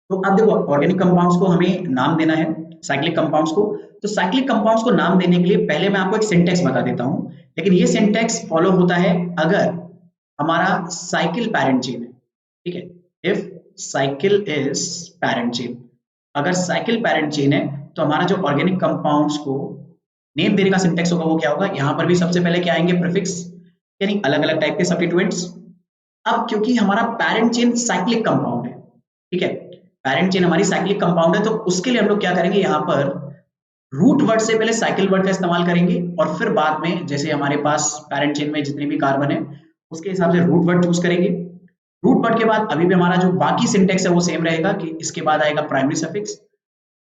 तो अब देखो ऑर्गेनिक कंपाउंड्स को हमें नाम देना है, साइक्लिक कंपाउंड्स को, तो साइक्लिक कंपाउंड्स को नाम देने के लिए पहले मैं आपको एक सिंटेक्स बता देता हूं, लेकिन ये सिंटेक्स फॉलो होता है अगर हमारा साइकिल पैरेंट चेन है, ठीक है। If cycle is parent chain, अगर साइकिल पैरेंट चेन है तो हमारा जो ऑर्गेनिक कंपाउंड्स को नेम देने का सिंटेक्स होगा वो क्या होगा, यहाँ पर भी सबसे पहले क्या आएंगे, प्रीफिक्स, यानी अलग अलग टाइप के सब्स्टिट्यूएंट्स। अब क्योंकि हमारा पैरेंट चेन साइक्लिक कंपाउंड है, ठीक है, पैरेंट चेन हमारी साइक्लिक कंपाउंड है, तो उसके लिए हम लोग क्या करेंगे, यहाँ पर रूट वर्ड से पहले साइकिल वर्ड का इस्तेमाल करेंगे और फिर बाद में जैसे हमारे पास पैरेंट चेन में जितने भी कार्बन है उसके हिसाब से रूट वर्ड चूज करेंगे। रूट वर्ड के बाद अभी भी हमारा जो बाकी सिंटेक्स है वो सेम रहेगा कि इसके बाद आएगा प्राइमरी सफिक्स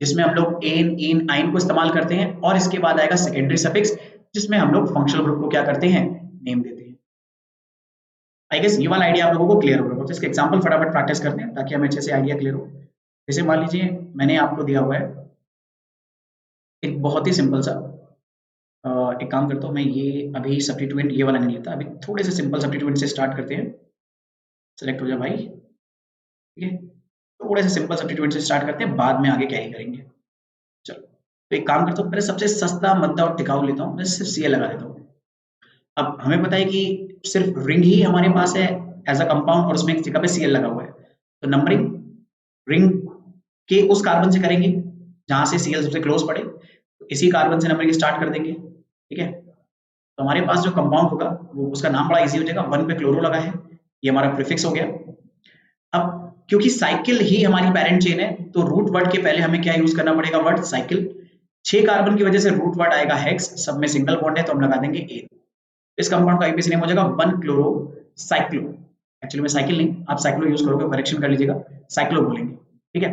जिसमें हम लोग एन, इन, आइन को इस्तेमाल करते हैं, और इसके बाद आएगा सेकेंडरी सफिक्स जिसमें हम लोग फंक्शनल ग्रुप को क्या करते हैं, नेम देते हैं। आई गेस ये वाला आइडिया आप लोगों को क्लियर होगा, तो इसके एग्जांपल फटाफट प्रैक्टिस करते हैं ताकि हमें अच्छे से आइडिया क्लियर हो। जैसे मान लीजिए मैंने आपको दिया हुआ है एक बहुत ही सिंपल सा, एक काम करता हूँ मैं, ये अभी सब्स्टिट्यूएंट ये वाला नहीं लेता, अभी थोड़े से सिंपल सब्स्टिट्यूएंट से स्टार्ट करते हैं। सेलेक्ट हो जाए भाई, ठीक है, थोड़े से सिंपल सब्स्टिट्यूएंट से स्टार्ट करते हैं, बाद में आगे कैरी करेंगे। चलो, तो एक काम करता हूँ, पहले सबसे सस्ता मद्दा और टिकाऊ लेता हूँ, मैं सिर्फ सी लगा देता हूँ। अब हमें पता है कि सिर्फ रिंग ही हमारे पास है एज अ कंपाउंड और उसमें एक जगह पे Cl लगा हुआ है, तो नंबरिंग रिंग के उस कार्बन से करेंगे जहां से Cl सबसे क्लोज पड़े, तो इसी कार्बन से नंबरिंग स्टार्ट कर देंगे। ठीक है, तो हमारे पास जो कंपाउंड होगा वो उसका नाम बड़ा इजी हो जाएगा, 1 पे क्लोरो लगा है, ये हमारा प्रीफिक्स हो गया। अब क्योंकि साइकिल ही हमारी पेरेंट चेन है, तो रूट वर्ड के पहले हमें क्या यूज करना पड़ेगा, वर्ड साइकिल। 6 कार्बन की वजह से रूट वर्ड आएगा हेक्स, सब में सिंगल बॉन्ड है तो हम लगा देंगे ए। इस कंपाउंड का आईपीसी नेम हो जाएगा 1 क्लोरो साइक्लो। एक्चुअली में साइकिल नहीं, आप साइक्लो यूज करोगे, करेक्शन कर लीजिएगा, साइक्लो बोलेंगे। ठीक है,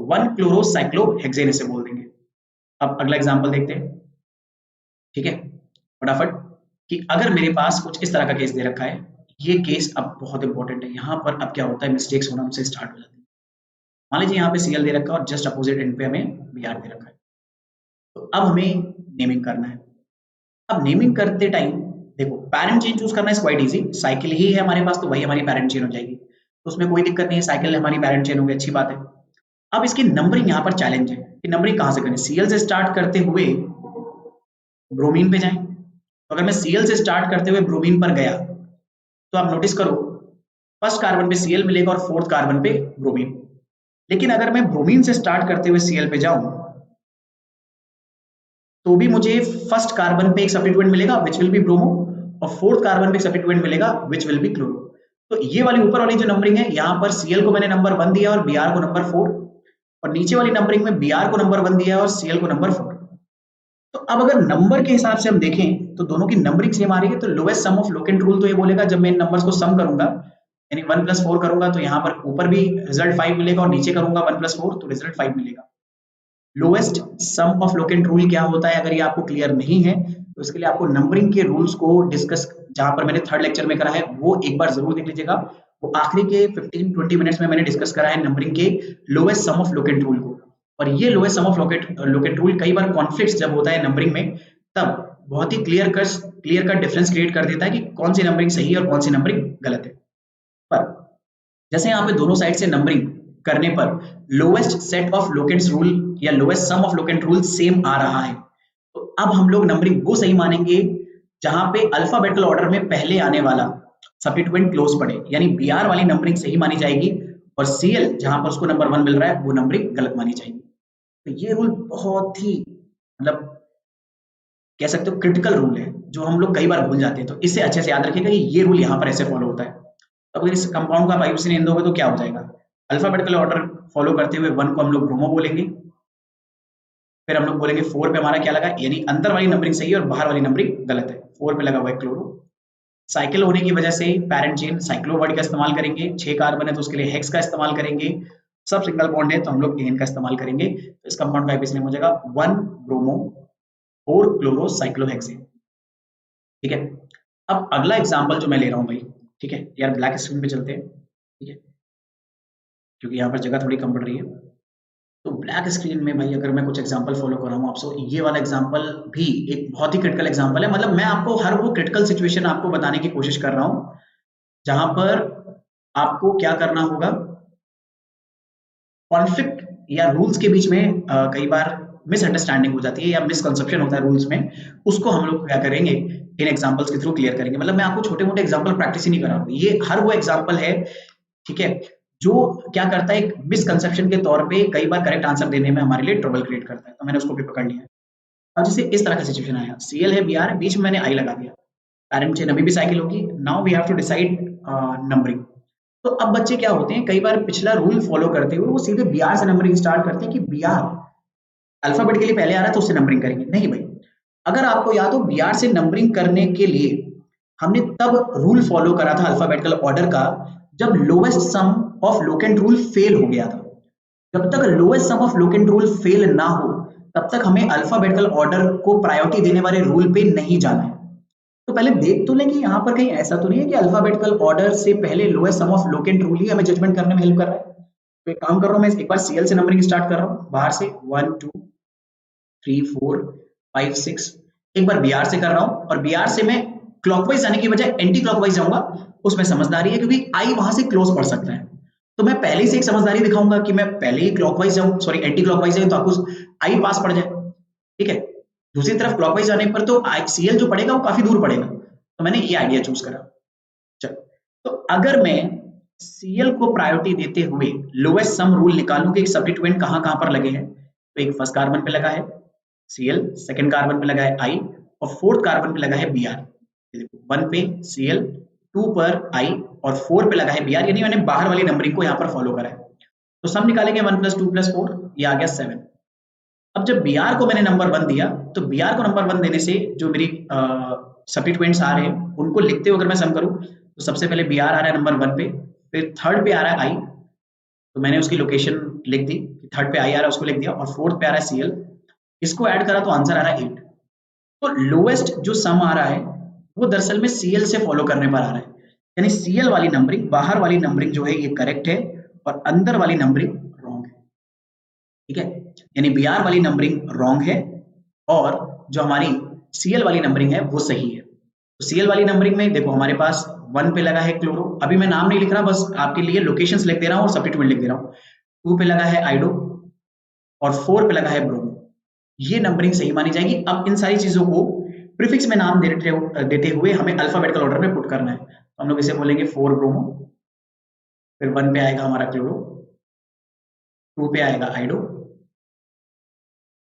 1 क्लोरो साइक्लो हेक्सेन इसे बोल देंगे। अब अगला एग्जांपल देखते हैं। ठीक है, फटाफट, कि अगर मेरे पास कुछ इस तरह का केस दे रखा है, ये केस अब बहुत इंपॉर्टेंट है। यहाँ पर अब क्या होता है, मिस्टेक्स होना हमसे स्टार्ट हो जाती है। मान लीजिए यहाँ पे Cl दे रखा है और जस्ट अपोजिट एंड पे हमें Br दे रखा है, तो अब हमें नेमिंग करना है। अब नेमिंग करते टाइम देखो, पैरेंट चेन चूज करना है क्वाइट इजी, साइकिल ही है हमारे पास तो वही हमारी पैरेंट चेन हो जाएगी, तो उसमें कोई दिक्कत नहीं है, साइकिल हमारी पैरेंट चेन होगी, अच्छी बात है। अब इसकी नंबरिंग यहाँ पर चैलेंज है कि नंबरिंग कहाँ से करें। Cl से स्टार्ट करते हुए ब्रोमीन पे जाएं, तो अगर मैं Cl से स्टार्ट करते हुए ब्रोमीन पर गया तो आप नोटिस करो फर्स्ट कार्बन पे Cl मिलेगा और फोर्थ कार्बन पे ब्रोमीन। लेकिन अगर मैं ब्रोमीन से स्टार्ट करते हुए Cl पे जाऊं तो भी मुझे फर्स्ट कार्बन पे एक सब्स्टिट्यूएंट मिलेगा विच विल बी ब्रोमो, और फोर्थ कार्बन पे एक सब्स्टिट्यूएंट मिलेगा विच विल बी क्लोरो। तो ये वाली ऊपर वाली जो नंबरिंग है, यहाँ पर Cl को मैंने नंबर 1 दिया और Br को नंबर 4, और नीचे वाली नंबरिंग में Br को नंबर 1 दिया और Cl को नंबर 4। तो अब अगर नंबर के हिसाब से हम देखें तो दोनों की नंबरिंग सेम आ रही है, तो lowest sum of locant rule तो ये बोलेगा जब मैं इन नंबर्स को सम करूंगा, यानी 1 + 4 करूंगा तो यहाँ पर ऊपर भी रिजल्ट 5 मिलेगा और नीचे करूंगा 1 + 4 तो रिजल्ट 5 मिलेगा। Lowest sum of locant rule क्या होता है, अगर ये आपको क्लियर नहीं है तो इसके लिए आपको नंबरिंग के रूल्स को डिस्कस, जहां पर मैंने थर्ड लेक्चर में करा है, वो एक बार जरूर देख लीजिएगा। वो आखिरी के 15-20 मिनट्स में मैंने डिस्कस करा है नंबरिंग के lowest sum of locant rule को। और ये lowest sum of locant rule कई बार कॉन्फ्लिक्ट्स जब होता है नंबरिंग में, तब बहुत ही क्लियर कट डिफरेंस क्रिएट कर देता है कि कौन सी नंबरिंग सही है और कौन सी नंबरिंग गलत है। पर जैसे यहाँ पे दोनों साइड से नंबरिंग करने पर lowest set of locants rule या lowest sum of locant rule same आ रहा है, तो अब हम लोग नंबरिंग वो सही मानेंगे जहां पे अल्फाबेटिकल ऑर्डर में पहले आने वाला सब्स्टिट्यूएंट क्लोज पड़े, यानी Br वाली नंबरिंग सही मानी जाएगी और Cl जहां पर उसको नंबर 1 मिल रहा है वो नंबरिंग गलत मानी जाएगी। तो ये रूल बहुत ही मतलब कह सकते हो क्रिटिकल रूल है, जो हम लोग कई बार भूल जाते हैं, तो इसे अच्छे से याद रखिएगा कि ये रूल यहाँ पर ऐसे फॉलो होता है। तो अगर इस कंपाउंड का आईयूसी नेम दोगे तो क्या हो जाएगा, अल्फाबेटिकल ऑर्डर फॉलो करते हुए 1 को हम लोग ब्रोमो बोलेंगे, फिर हम लोग बोलेंगे 4 पे हमारा क्या लगा, यानी अंदर वाली नंबरिंग सही है और बाहर वाली नंबरिंग गलत है, 4 पे लगा हुआ है क्लोरो। साइकिल होने की वजह से पैरेंट चेन साइक्लो वर्ड का इस्तेमाल करेंगे, 6 कार्बन है तो उसके लिए हेक्स का इस्तेमाल करेंगे, सब सिंगल बॉन्ड है तो हम लोग एन का इस्तेमाल करेंगे। तो इस कंपाउंड का आईपीसी नेम हो जाएगा 1 ब्रोमो 4 क्लोरो साइक्लोहेक्सेन। ठीक है, अब अगला एग्जांपल जो मैं ले रहा हूं भाई, ठीक है यार, ब्लैक स्क्रीन पे चलते हैं, ठीक है, क्योंकि यहाँ पर जगह थोड़ी कम पड़ रही है। तो ब्लैक स्क्रीन में भाई अगर मैं कुछ एग्जांपल फॉलो कर रहा हूँ आपसे, ये वाला एग्जांपल भी एक बहुत ही क्रिटिकल एग्जांपल है, मतलब मैं आपको हर वो क्रिटिकल सिचुएशन आपको बताने की कोशिश कर रहा हूँ जहां पर आपको क्या करना होगा, कॉन्फ्लिक्ट या रूल्स के बीच में कई बार मिसअंडरस्टैंडिंग हो जाती है या मिसकंसेप्शन होता है रूल्स में, उसको हम लोग क्या करेंगे इन एग्जांपल्स के थ्रू क्लियर करेंगे। मतलब मैं आपको छोटे मोटे एग्जांपल प्रैक्टिस ही नहीं कर रहा हूँ, ये हर वो एग्जांपल है, ठीक है, जो क्या करता है एक मिसकंसेप्शन के तौर पे कई बार करेक्ट आंसर देने में हमारे लिए ट्रबल क्रिएट करता है, तो मैंने उसको भी पकड़ लिया। अब जैसे इस तरह का सिचुएशन आया, Cl है Br है, बीच में मैंने I लगा दिया, पैरेंट चेन अभी भी साइकिल होगी, now we have to decide numbering. तो अब बच्चे क्या होते हैं, कई बार पिछला रूल फॉलो करते हुए वो सीधे Br से नंबरिंग स्टार्ट करते हैं कि Br अल्फाबेट के लिए पहले आ रहा है तो उससे नंबरिंग करेंगे। नहीं भाई, अगर आपको याद हो Br से नंबरिंग करने के लिए हमने तब रूल फॉलो करा था अल्फाबेटिकल ऑर्डर का जब lowest sum of locant rule fail हो गया था। जब तक lowest sum of locant rule fail ना हो तब तक हमें अल्फाबेटिकल ऑर्डर को प्रायोरिटी देने वाले रूल पे नहीं जाना है। तो पहले देख तो लें कि यहाँ पर कहीं ऐसा तो नहीं है कि अल्फाबेटिकल ऑर्डर से पहले lowest sum of locant rule ही हमें जजमेंट करने में हेल्प कर रहा है। तो एक काम कर रहा हूँ, मैं एक बार Cl से नंबरिंग स्टार्ट कर रहा हूँ, बाहर से 1 2 3 4 5 6, एक बार Br से कर रहा हूँ, और Br से मैं क्लॉकवाइज जाने की बजाय एंटी क्लॉकवाइज जाऊंगा, उसमें समझदारी है क्योंकि I वहां से क्लोज पड़ सकता है, तो मैं पहले से एक समझदारी दिखाऊंगा कि मैं पहले ही क्लॉकवाइज जाऊं, सॉरी एंटी क्लॉकवाइज जाऊं, तो आपको I पास पड़ जाए, ठीक है। दूसरी तरफ क्लॉकवाइज जाने पर तो Cl जो पड़ेगा वो काफी दूर पड़ेगा, तो मैंने ये आइडिया चूज करा। चलो, तो अगर मैं Cl को प्रायोरिटी देते हुए लोएस्ट सम रूल निकालूं कि एक सब्स्टिट्यूएंट कहां पर लगे हैं। तो एक फर्स्ट कार्बन पे लगा है Cl, सेकंड कार्बन पे लगा है I और फोर्थ कार्बन पे लगा है Br। देखो 1 पे Cl, 2 पर I और 4 पे लगा है Br, यानी मैंने बाहर वाली नंबरिंग को यहाँ पर फॉलो करा है। तो सम निकालेंगे 1 + 2 + 4, ये आ गया 7। अब जब Br को मैंने नंबर 1 दिया तो Br को नंबर 1 देने से जो मेरी सब्स्टिट्यूएंट्स आ रहे हैं उनको लिखते हुए अगर मैं सम करूं तो सबसे पहले Br आ रहा है नंबर 1 पे, फिर थर्ड पे आ रहा है I, तो मैंने उसकी लोकेशन लिख दी, थर्ड पे I आ रहा है उसको लिख दिया, और फोर्थ पे आ रहा है Cl, इसको ऐड करा तो आंसर आ रहा है 8। तो लोएस्ट जो सम आ रहा है वो दरअसल में Cl से फॉलो करने पर आ रहा है, यानी Cl वाली नंबरिंग, बाहर वाली नंबरिंग जो है ये करेक्ट है और अंदर वाली नंबरिंग रॉन्ग है। ठीक है, यानी Br वाली नंबरिंग रॉन्ग है और जो हमारी Cl वाली नंबरिंग है वो सही है। तो Cl वाली नंबरिंग में देखो हमारे पास 1 पे लगा है क्लोरो, अभी मैं नाम नहीं लिख रहा, बस आपके लिए लोकेशंस लिख दे रहा हूँ और सब्स्टिट्यूएंट लिख दे रहा हूँ। 2 पे लगा है आइडो और 4 पे लगा है ब्रोमो, ये नंबरिंग सही मानी जाएगी। अब इन सारी चीजों को प्रीफिक्स में नाम देते हुए हमें अल्फाबेटिकल ऑर्डर में पुट करना है। तो हम लोग इसे बोलेंगे 4 ब्रोमो, फिर 1 पे आएगा हमारा क्लोरो, 2 पे आएगा आइडो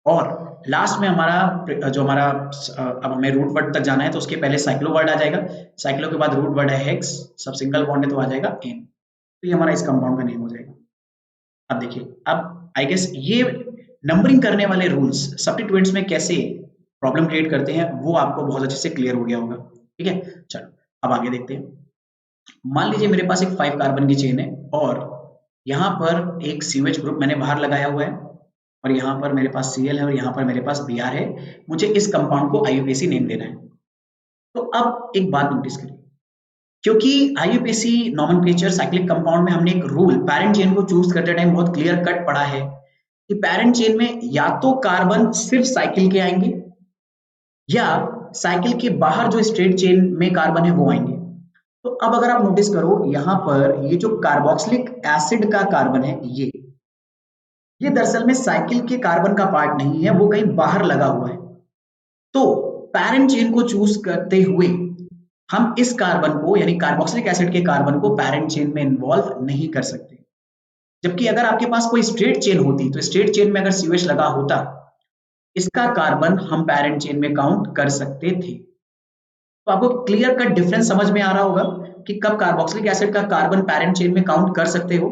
और लास्ट में हमारा जो हमारा अब हमें रूट वर्ड तक जाना है तो उसके पहले साइक्लो वर्ड आ जाएगा, साइक्लो के बाद रूट वर्ड है हेक्स, सब सिंगल बॉन्ड है तो आ जाएगा एन। तो ये हमारा इस कंपाउंड का नेम हो जाएगा। अब देखिए, अब आई गेस ये नंबरिंग करने वाले रूल्स सब्स्टिट्यूएंट्स में कैसे प्रॉब्लम क्रिएट करते हैं वो आपको बहुत अच्छे से क्लियर हो गया होगा। ठीक है, चलो अब आगे देखते हैं। मान लीजिए मेरे पास एक 5 कार्बन की चेन है और यहाँ पर एक सीवेज ग्रुप मैंने बाहर लगाया हुआ है और यहाँ पर मेरे पास Cl है और यहाँ पर मेरे पास Br है, मुझे इस कंपाउंड को IUPAC नेम देना है। तो अब एक बात नोटिस करिए, क्योंकि IUPAC नॉमेनक्लेचर साइक्लिक कंपाउंड में हमने एक रूल पैरेंट चेन को चूज करते टाइम बहुत क्लियर कट पड़ा है कि पैरेंट चेन में या तो कार्बन सिर्फ साइकिल के आएंगे या साइकिल के बाहर जो स्ट्रेट चेन में कार्बन है वो आएंगे। तो अब अगर आप नोटिस करो यहाँ पर ये जो कार्बोक्सिलिक एसिड का कार्बन है ये दरअसल में साइकिल के कार्बन का पार्ट नहीं है, वो कहीं बाहर लगा हुआ है। तो पैरेंट चेन को चूज करते हुए हम इस कार्बन को यानी कार्बोक्सिलिक एसिड के कार्बन को पैरेंट चेन में इन्वॉल्व नहीं कर सकते। जबकि अगर आपके पास कोई स्ट्रेट चेन होती तो स्ट्रेट चेन में अगर COH लगा होता, इसका कार्बन हम पैरेंट चेन में काउंट कर सकते थे। तो आपको क्लियर कट डिफरेंस समझ में आ रहा होगा कि कब कार्बोक्सिलिक एसिड का कार्बन पैरेंट चेन में काउंट कर सकते हो,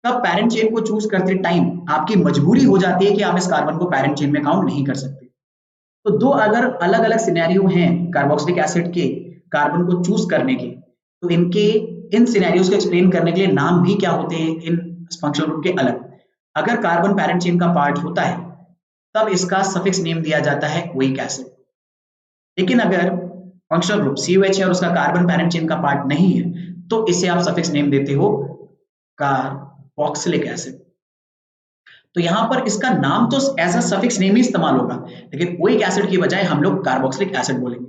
तब पैरेंट चेन को चूज करते टाइम आपकी मजबूरी हो जाती है कि आप इस कार्बन को पैरेंट चेन में काउंट नहीं कर सकते। तो दो अगर अलग अलग सिनेरियो हैं कार्बोक्सिलिक एसिड के कार्बन को चूज करने के, तो इन सिनेरियोज को एक्सप्लेन करने के लिए नाम भी क्या होते हैं इन फंक्शनल ग्रुप के अलग। अगर कार्बन पैरेंट चेन का पार्ट होता है तब इसका सफिक्स नेम दिया जाता है ओइक एसिड, लेकिन अगर फंक्शनल ग्रुप COH है और उसका कार्बन पैरेंट चेन का पार्ट नहीं है तो इसे आप सफिक्स नेम देते हो कार्बोक्सिलिक एसिड। तो यहाँ पर इसका नाम तो एज अ सफिक्स नेम ही इस्तेमाल होगा, लेकिन ओइक एसिड की बजाय हम लोग कार्बोक्सिलिक एसिड बोलेंगे।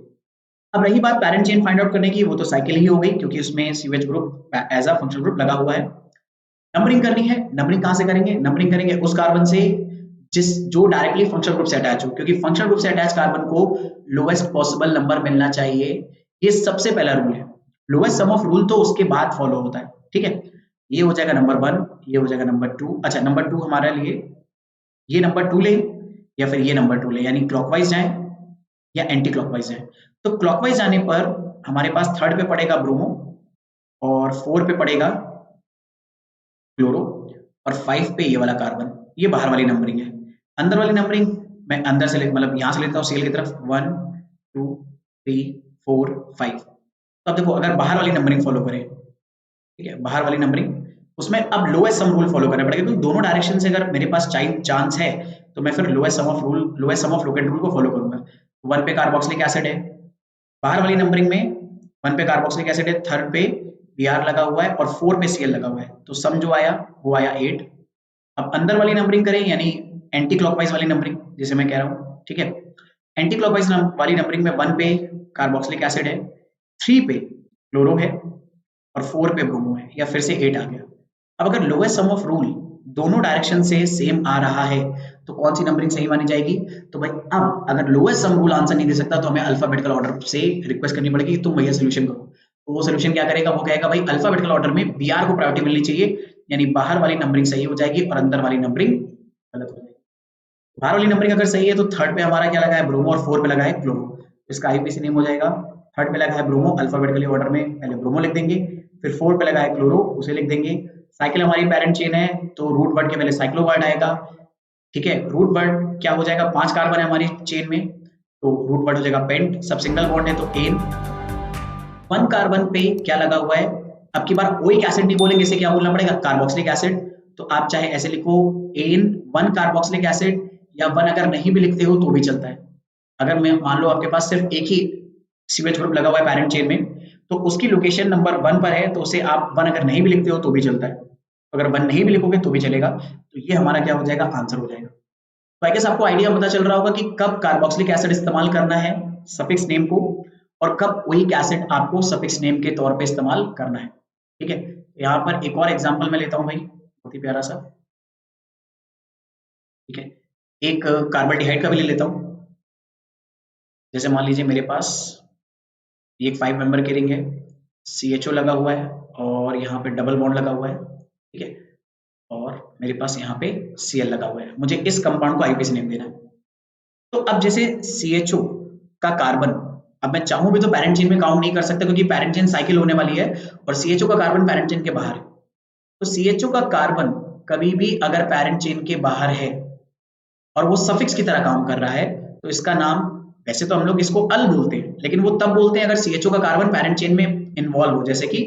अब रही बात पैरेंट चेन फाइंड आउट करने की, वो तो साइकिल ही हो गई क्योंकि उसमें COH group as a functional group लगा हुआ है। नंबरिंग करनी है, नंबरिंग कहां से करेंगे? नंबरिंग करेंगे उस कार्बन से जो डायरेक्टली फंक्शनल ग्रुप से अटैच हो, क्योंकि फंक्शनल ग्रुप से अटैच कार्बन को लोएस्ट पॉसिबल नंबर मिलना चाहिए, ये सबसे पहला रूल है। लोएस्ट सम ऑफ रूल तो उसके बाद फॉलो होता है। ठीक है, ये हो जाएगा नंबर 1, ये हो जाएगा नंबर 2। अच्छा, नंबर 2 हमारे लिए ये नंबर 2 ले या फिर ये नंबर 2 ले, यानी क्लॉकवाइज जाए या एंटी क्लॉकवाइज जाए। तो क्लॉकवाइज जाने पर हमारे पास थर्ड पे पड़ेगा ब्रोमो और 4 पे पड़ेगा क्लोरो और 5 पे ये वाला कार्बन। ये बाहर वाली नंबरिंग है। अंदर वाली नंबरिंग मैं अंदर से मतलब यहां से लेता हूँ Cl की तरफ 1 2 3 4 5। तो अब देखो अगर बाहर वाली नंबरिंग फॉलो करें, ठीक है, बाहर वाली नंबरिंग उसमें अब लोएस्ट सम रूल फॉलो करना पड़ेगा, क्योंकि दोनों डायरेक्शन से अगर मेरे पास चांस है तो मैं फिर lowest sum of locant rule को फॉलो करूंगा। 1 पे कार्बोक्सिलिक एसिड है, बाहर वाली नंबरिंग में 1 पे कार्बोक्सिलिक एसिड है, थर्ड पे Br लगा हुआ है और 4 पे Cl लगा हुआ है, तो सम जो आया वो आया 8। अब अंदर वाली नंबरिंग करें यानी एंटी क्लॉकवाइज वाली नंबरिंग जिसे मैं कह रहा हूँ, ठीक है, एंटी क्लॉकवाइज वाली नंबरिंग में 1 पे कार्बोक्सिलिक एसिड है, 3 पे क्लोरो है और 4 पे ब्रोमो है, या फिर से 8 आ गया। अब अगर लोएस्ट सम ऑफ रूल दोनों डायरेक्शन से सेम आ रहा है तो कौन सी नंबरिंग सही मानी जाएगी? तो भाई अब अगर लोएस्ट सम रूल आंसर नहीं दे सकता तो हमें अल्फाबेटिकल ऑर्डर से रिक्वेस्ट करनी पड़ेगी कि तुम भैया सोल्यूशन करो। तो वो सोल्यूशन क्या करेगा, वो कहेगा भाई अल्फाबेटिकल ऑर्डर में Br को प्रायोरिटी मिलनी चाहिए, यानी बाहर वाली नंबरिंग सही हो जाएगी और अंदर वाली नंबरिंग गलत हो जाएगी। बाहर वाली नंबरिंग अगर सही है तो थर्ड पे हमारा क्या लगा है, ब्रोमो, और 4 पे लगा है क्लोरो। इसका आईयूपीएसी नेम हो जाएगा, थर्ड पे लगा है ब्रोमो, अल्फाबेटिकली ऑर्डर में पहले ब्रोमो लिख देंगे, फिर 4 पे लगा है क्लोरो, उसे लिख देंगे। साइकिल हमारी पैरेंट चेन है तो रूट वर्ड के पहले साइक्लो वर्ड आएगा, ठीक है। रूट वर्ड क्या हो जाएगा, 5 कार्बन है हमारी चेन में, तो रूट वर्ड हो जाएगा पेंट, सब सिंगल बॉन्ड है तो एन। 1 कार्बन पे क्या लगा हुआ है, अब की बार ओइक एसिड नहीं बोलेंगे, इसे क्या बोलना पड़ेगा, कार्बोक्सिलिक एसिड। तो आप चाहे ऐसे लिखो एन 1 कार्बोक्सिलिक एसिड, या 1 अगर नहीं भी लिखते हो तो भी चलता है। अगर मैं मान लो आपके पास सिर्फ एक ही सीवेज ग्रुप लगा हुआ है पैरेंट चेन में, तो उसकी लोकेशन नंबर 1 पर है, तो उसे आप 1 अगर नहीं भी लिखते हो तो भी चलता है, अगर 1 नहीं भी लिखोगे तो भी चलेगा। तो ये हमारा क्या हो जाएगा, आंसर हो जाएगा। तो आई गेस आपको आइडिया पता चल रहा होगा कि कब कार्बोक्सिलिक एसिड इस्तेमाल करना है सफिक्स नेम को, और कब ओइक एसिड आपको सफिक्स नेम के तौर पे इस्तेमाल करना है, ठीक है। यहाँ पर एक और एग्जांपल मैं लेता हूँ भाई, बहुत ही प्यारा सा, ठीक है। एक कार्बोल्डिहाइड का भी ले लेता हूँ। जैसे मान लीजिए मेरे पास ये एक 5 मेंबर की रिंग है, CHO लगा हुआ है और यहाँ पे डबल बॉन्ड लगा हुआ है, ठीक है, और मेरे पास यहाँ पे Cl लगा हुआ है। मुझे इस कंपाउंड को आईयूपीएसी नेम देना है। तो अब जैसे CHO का कार्बन, अब मैं चाहूं भी तो पैरेंट चेन में काउंट नहीं कर सकता, क्योंकि पैरेंट चेन साइकिल होने वाली है और CHO का कार्बन पैरेंट चेन के बाहर है। तो CHO का कार्बन कभी भी अगर पैरेंट चेन के बाहर है और वो सफिक्स की तरह काम कर रहा है, तो इसका नाम, वैसे तो हम लोग इसको अल बोलते हैं, लेकिन वो तब बोलते हैं अगर CHO का कार्बन पैरेंट चेन में इन्वॉल्व हो, जैसे कि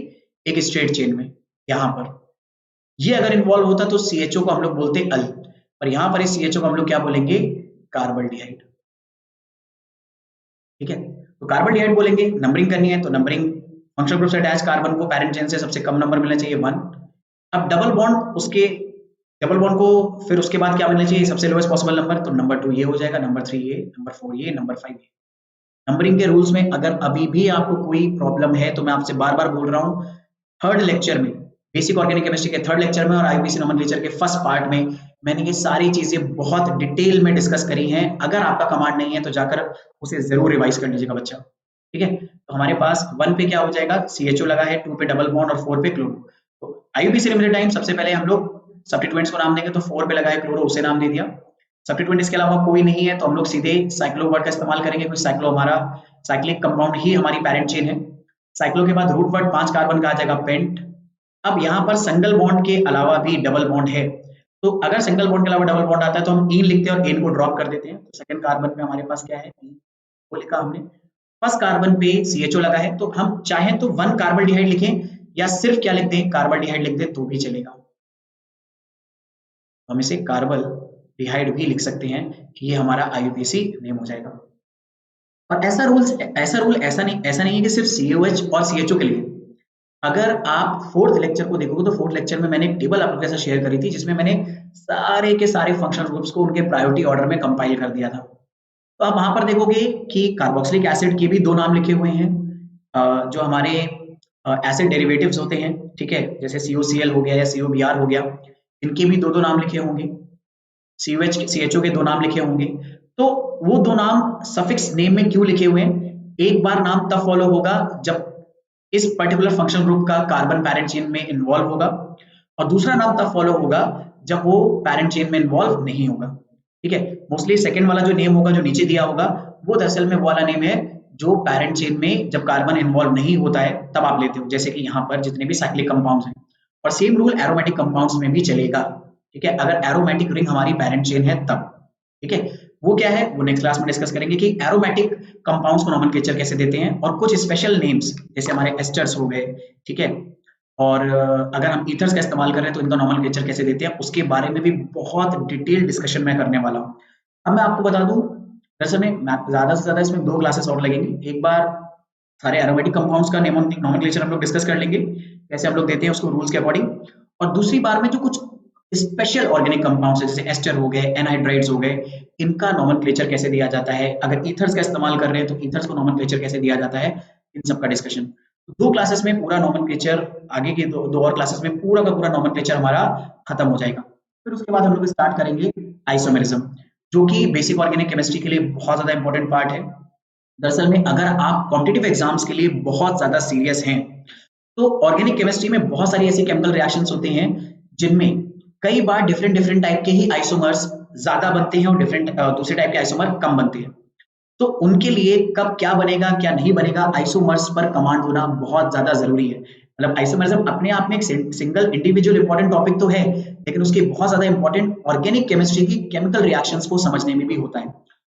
एक स्ट्रेट चेन में यहाँ पर ये अगर इन्वॉल्व होता तो CHO को हम लोग बोलते अल, और यहाँ पर इस CHO को हम लोग क्या बोलेंगे, कार्बोल्डिहाइड, ठीक है। तो कार्बोल्डिहाइड बोलेंगे, नंबरिंग करनी है तो नंबरिंग, फंक्शनल ग्रुप से अटैच कार्बन को पैरेंट चेन से सबसे कम नंबर मिलना चाहिए 1। अब डबल बॉन्ड, उसके डबल बॉन्ड को फिर उसके बाद क्या मिलना चाहिए, सबसे लोएस्ट पॉसिबल नंबर, तो नंबर 2 ये हो जाएगा, नंबर 3 ये, नंबर 4 ये, नंबर 5 ये। नंबरिंग के रूल्स में अगर अभी भी आपको कोई प्रॉब्लम है तो मैं आपसे बार बार बोल रहा हूँ, थर्ड लेक्चर में, बेसिक ऑर्गेनिक केमिस्ट्री के थर्ड लेक्चर में और आईयूपीएसी नोमेनक्लेचर के फर्स्ट पार्ट में मैंने ये सारी चीजें बहुत डिटेल में डिस्कस करी हैं। अगर आपका कमांड नहीं है तो जाकर उसे जरूर रिवाइज कर लीजिएगा बच्चा, ठीक है। तो हमारे पास 1 पे क्या हो जाएगा, CHO लगा है, 2 पे डबल बॉन्ड और 4 पे क्लोरो। तो आईयूपीएसी लिमिटेड टाइम सबसे पहले हम लोग सब्स्टिट्यूएंट्स को नाम देंगे, तो 4 पे लगा है क्लोरो, उसे नाम दे दिया। सब्स्टिट्यूएंट इसके अलावा कोई नहीं है तो हम लोग सीधे साइक्लो वर्ड का इस्तेमाल करेंगे, क्योंकि साइक्लो हमारा साइक्लिक कंपाउंड ही हमारी पैरेंट चेन है। साइक्लो के बाद रूट वर्ड 5 कार्बन का आ जाएगा पेंट। अब यहाँ पर सिंगल बॉन्ड के अलावा भी डबल बॉन्ड है, तो अगर सिंगल बॉन्ड के अलावा डबल बॉन्ड आता है तो हम इन लिखते हैं और एन को ड्रॉप कर देते हैं। तो सेकंड कार्बन पे हमारे पास क्या है, वो लिखा हमने। फर्स्ट कार्बन पे CHO लगा है, तो हम चाहें तो 1 कार्बोल्डिहाइड लिखें या सिर्फ क्या लिख दें, कार्बोल्डिहाइड लिख दें तो भी चलेगा। हम इसे कार्बोल्डिहाइड भी लिख सकते हैं, ये हमारा आईयूपीएसी नेम हो जाएगा। और ऐसा रूल ऐसा नहीं है कि सिर्फ COH और CHO के लिए। अगर आप फोर्थ लेक्चर को देखोगे तो फोर्थ लेक्चर में मैंने एक टेबल आप लोगों के साथ शेयर करी थी, जिसमें मैंने सारे के सारे फंक्शनल ग्रुप्स को उनके प्रायोरिटी ऑर्डर में कंपाइल कर दिया था। तो आप वहां पर देखोगे कि कार्बोक्सिलिक एसिड के भी 2 नाम लिखे हुए हैं, जो हमारे एसिड डेरिवेटिव्स होते हैं, ठीक है, जैसे COCl हो गया या COBr हो गया, इनके भी 2 नाम लिखे होंगे। CHO के 2 नाम लिखे होंगे। तो वो 2 नाम सफिक्स नेम में क्यों लिखे हुए हैं, एक बार नाम तब फॉलो होगा जब इस पर्टिकुलर फंक्शनल ग्रुप का कार्बन पैरेंट चेन में इन्वॉल्व होगा, और दूसरा नाम तब फॉलो होगा जब वो पैरेंट चेन में इन्वॉल्व नहीं होगा, ठीक है। मोस्टली सेकंड वाला जो नेम होगा, जो नीचे दिया होगा, वो दरअसल में वो वाला नेम है जो पैरेंट चेन में जब कार्बन इन्वॉल्व नहीं होता है तब आप लेते हो, जैसे कि यहाँ पर जितने भी साइक्लिक कंपाउंड्स हैं। और सेम रूल एरोमेटिक कंपाउंड्स में भी चलेगा, ठीक है, अगर एरोमेटिक रिंग हमारी पैरेंट चेन है तब, ठीक है। वो क्या है, वो नेक्स्ट क्लास में डिस्कस करेंगे कि एरोमेटिक कंपाउंड्स को नोमेनक्लेचर कैसे देते हैं, और कुछ स्पेशल नेम्स जैसे हमारे एस्टर्स हो गए, ठीक है, और अगर हम ईथर्स का इस्तेमाल कर रहे हैं तो इनका नोमेनक्लेचर कैसे देते हैं, उसके बारे में भी बहुत डिटेल डिस्कशन मैं करने वाला हूँ। अब मैं आपको बता दूं, दरअसल में ज्यादा से ज्यादा इसमें 2 क्लासेस और लगेंगी। एक बार सारे एरोमेटिक कंपाउंड्स का नोमेनक्लेचर हम लोग डिस्कस कर लेंगे, कैसे हम लोग देते हैं उसको रूल्स के अकॉर्डिंग, और दूसरी बार में जो कुछ स्पेशल ऑर्गेनिक कंपाउंड्स है, जैसे एस्टर हो गए, एनहाइड्राइड्स हो गए, इनका नोमेनक्लेचर कैसे दिया जाता है, अगर ईथर्स का इस्तेमाल कर रहे हैं तो ईथर्स को नोमेनक्लेचर कैसे दिया जाता है, इन सब का डिस्कशन। 2 क्लासेस में पूरा नोमेनक्लेचर, आगे के 2 और क्लासेस में पूरा का पूरा नोमेनक्लेचर हमारा खत्म हो जाएगा। फिर उसके बाद हम लोग स्टार्ट करेंगे आइसोमेरिज्म, जो कि बेसिक ऑर्गेनिक केमिस्ट्री के लिए बहुत ज्यादा इंपॉर्टेंट पार्ट है। दरअसल में अगर आप कॉम्पिटिटिव एग्जाम्स के लिए बहुत ज्यादा सीरियस हैं तो ऑर्गेनिक केमिस्ट्री में बहुत सारी ऐसी केमिकल रिएक्शंस होते हैं जिनमें कई बार डिफरेंट डिफरेंट टाइप के ही आइसोमर्स ज्यादा बनते हैं और डिफरेंट दूसरे टाइप के आइसोमर कम बनते हैं। तो उनके लिए कब क्या बनेगा क्या नहीं बनेगा, आइसोमर्स पर कमांड होना बहुत ज्यादा जरूरी है। मतलब आइसोमरिज्म अपने आप में एक सिंगल इंडिविजुअल इंपॉर्टेंट टॉपिक तो है, लेकिन उसके बहुत ज्यादा इंपॉर्टेंट ऑर्गेनिक केमिस्ट्री की केमिकल रिएक्शंस को समझने में भी होता है।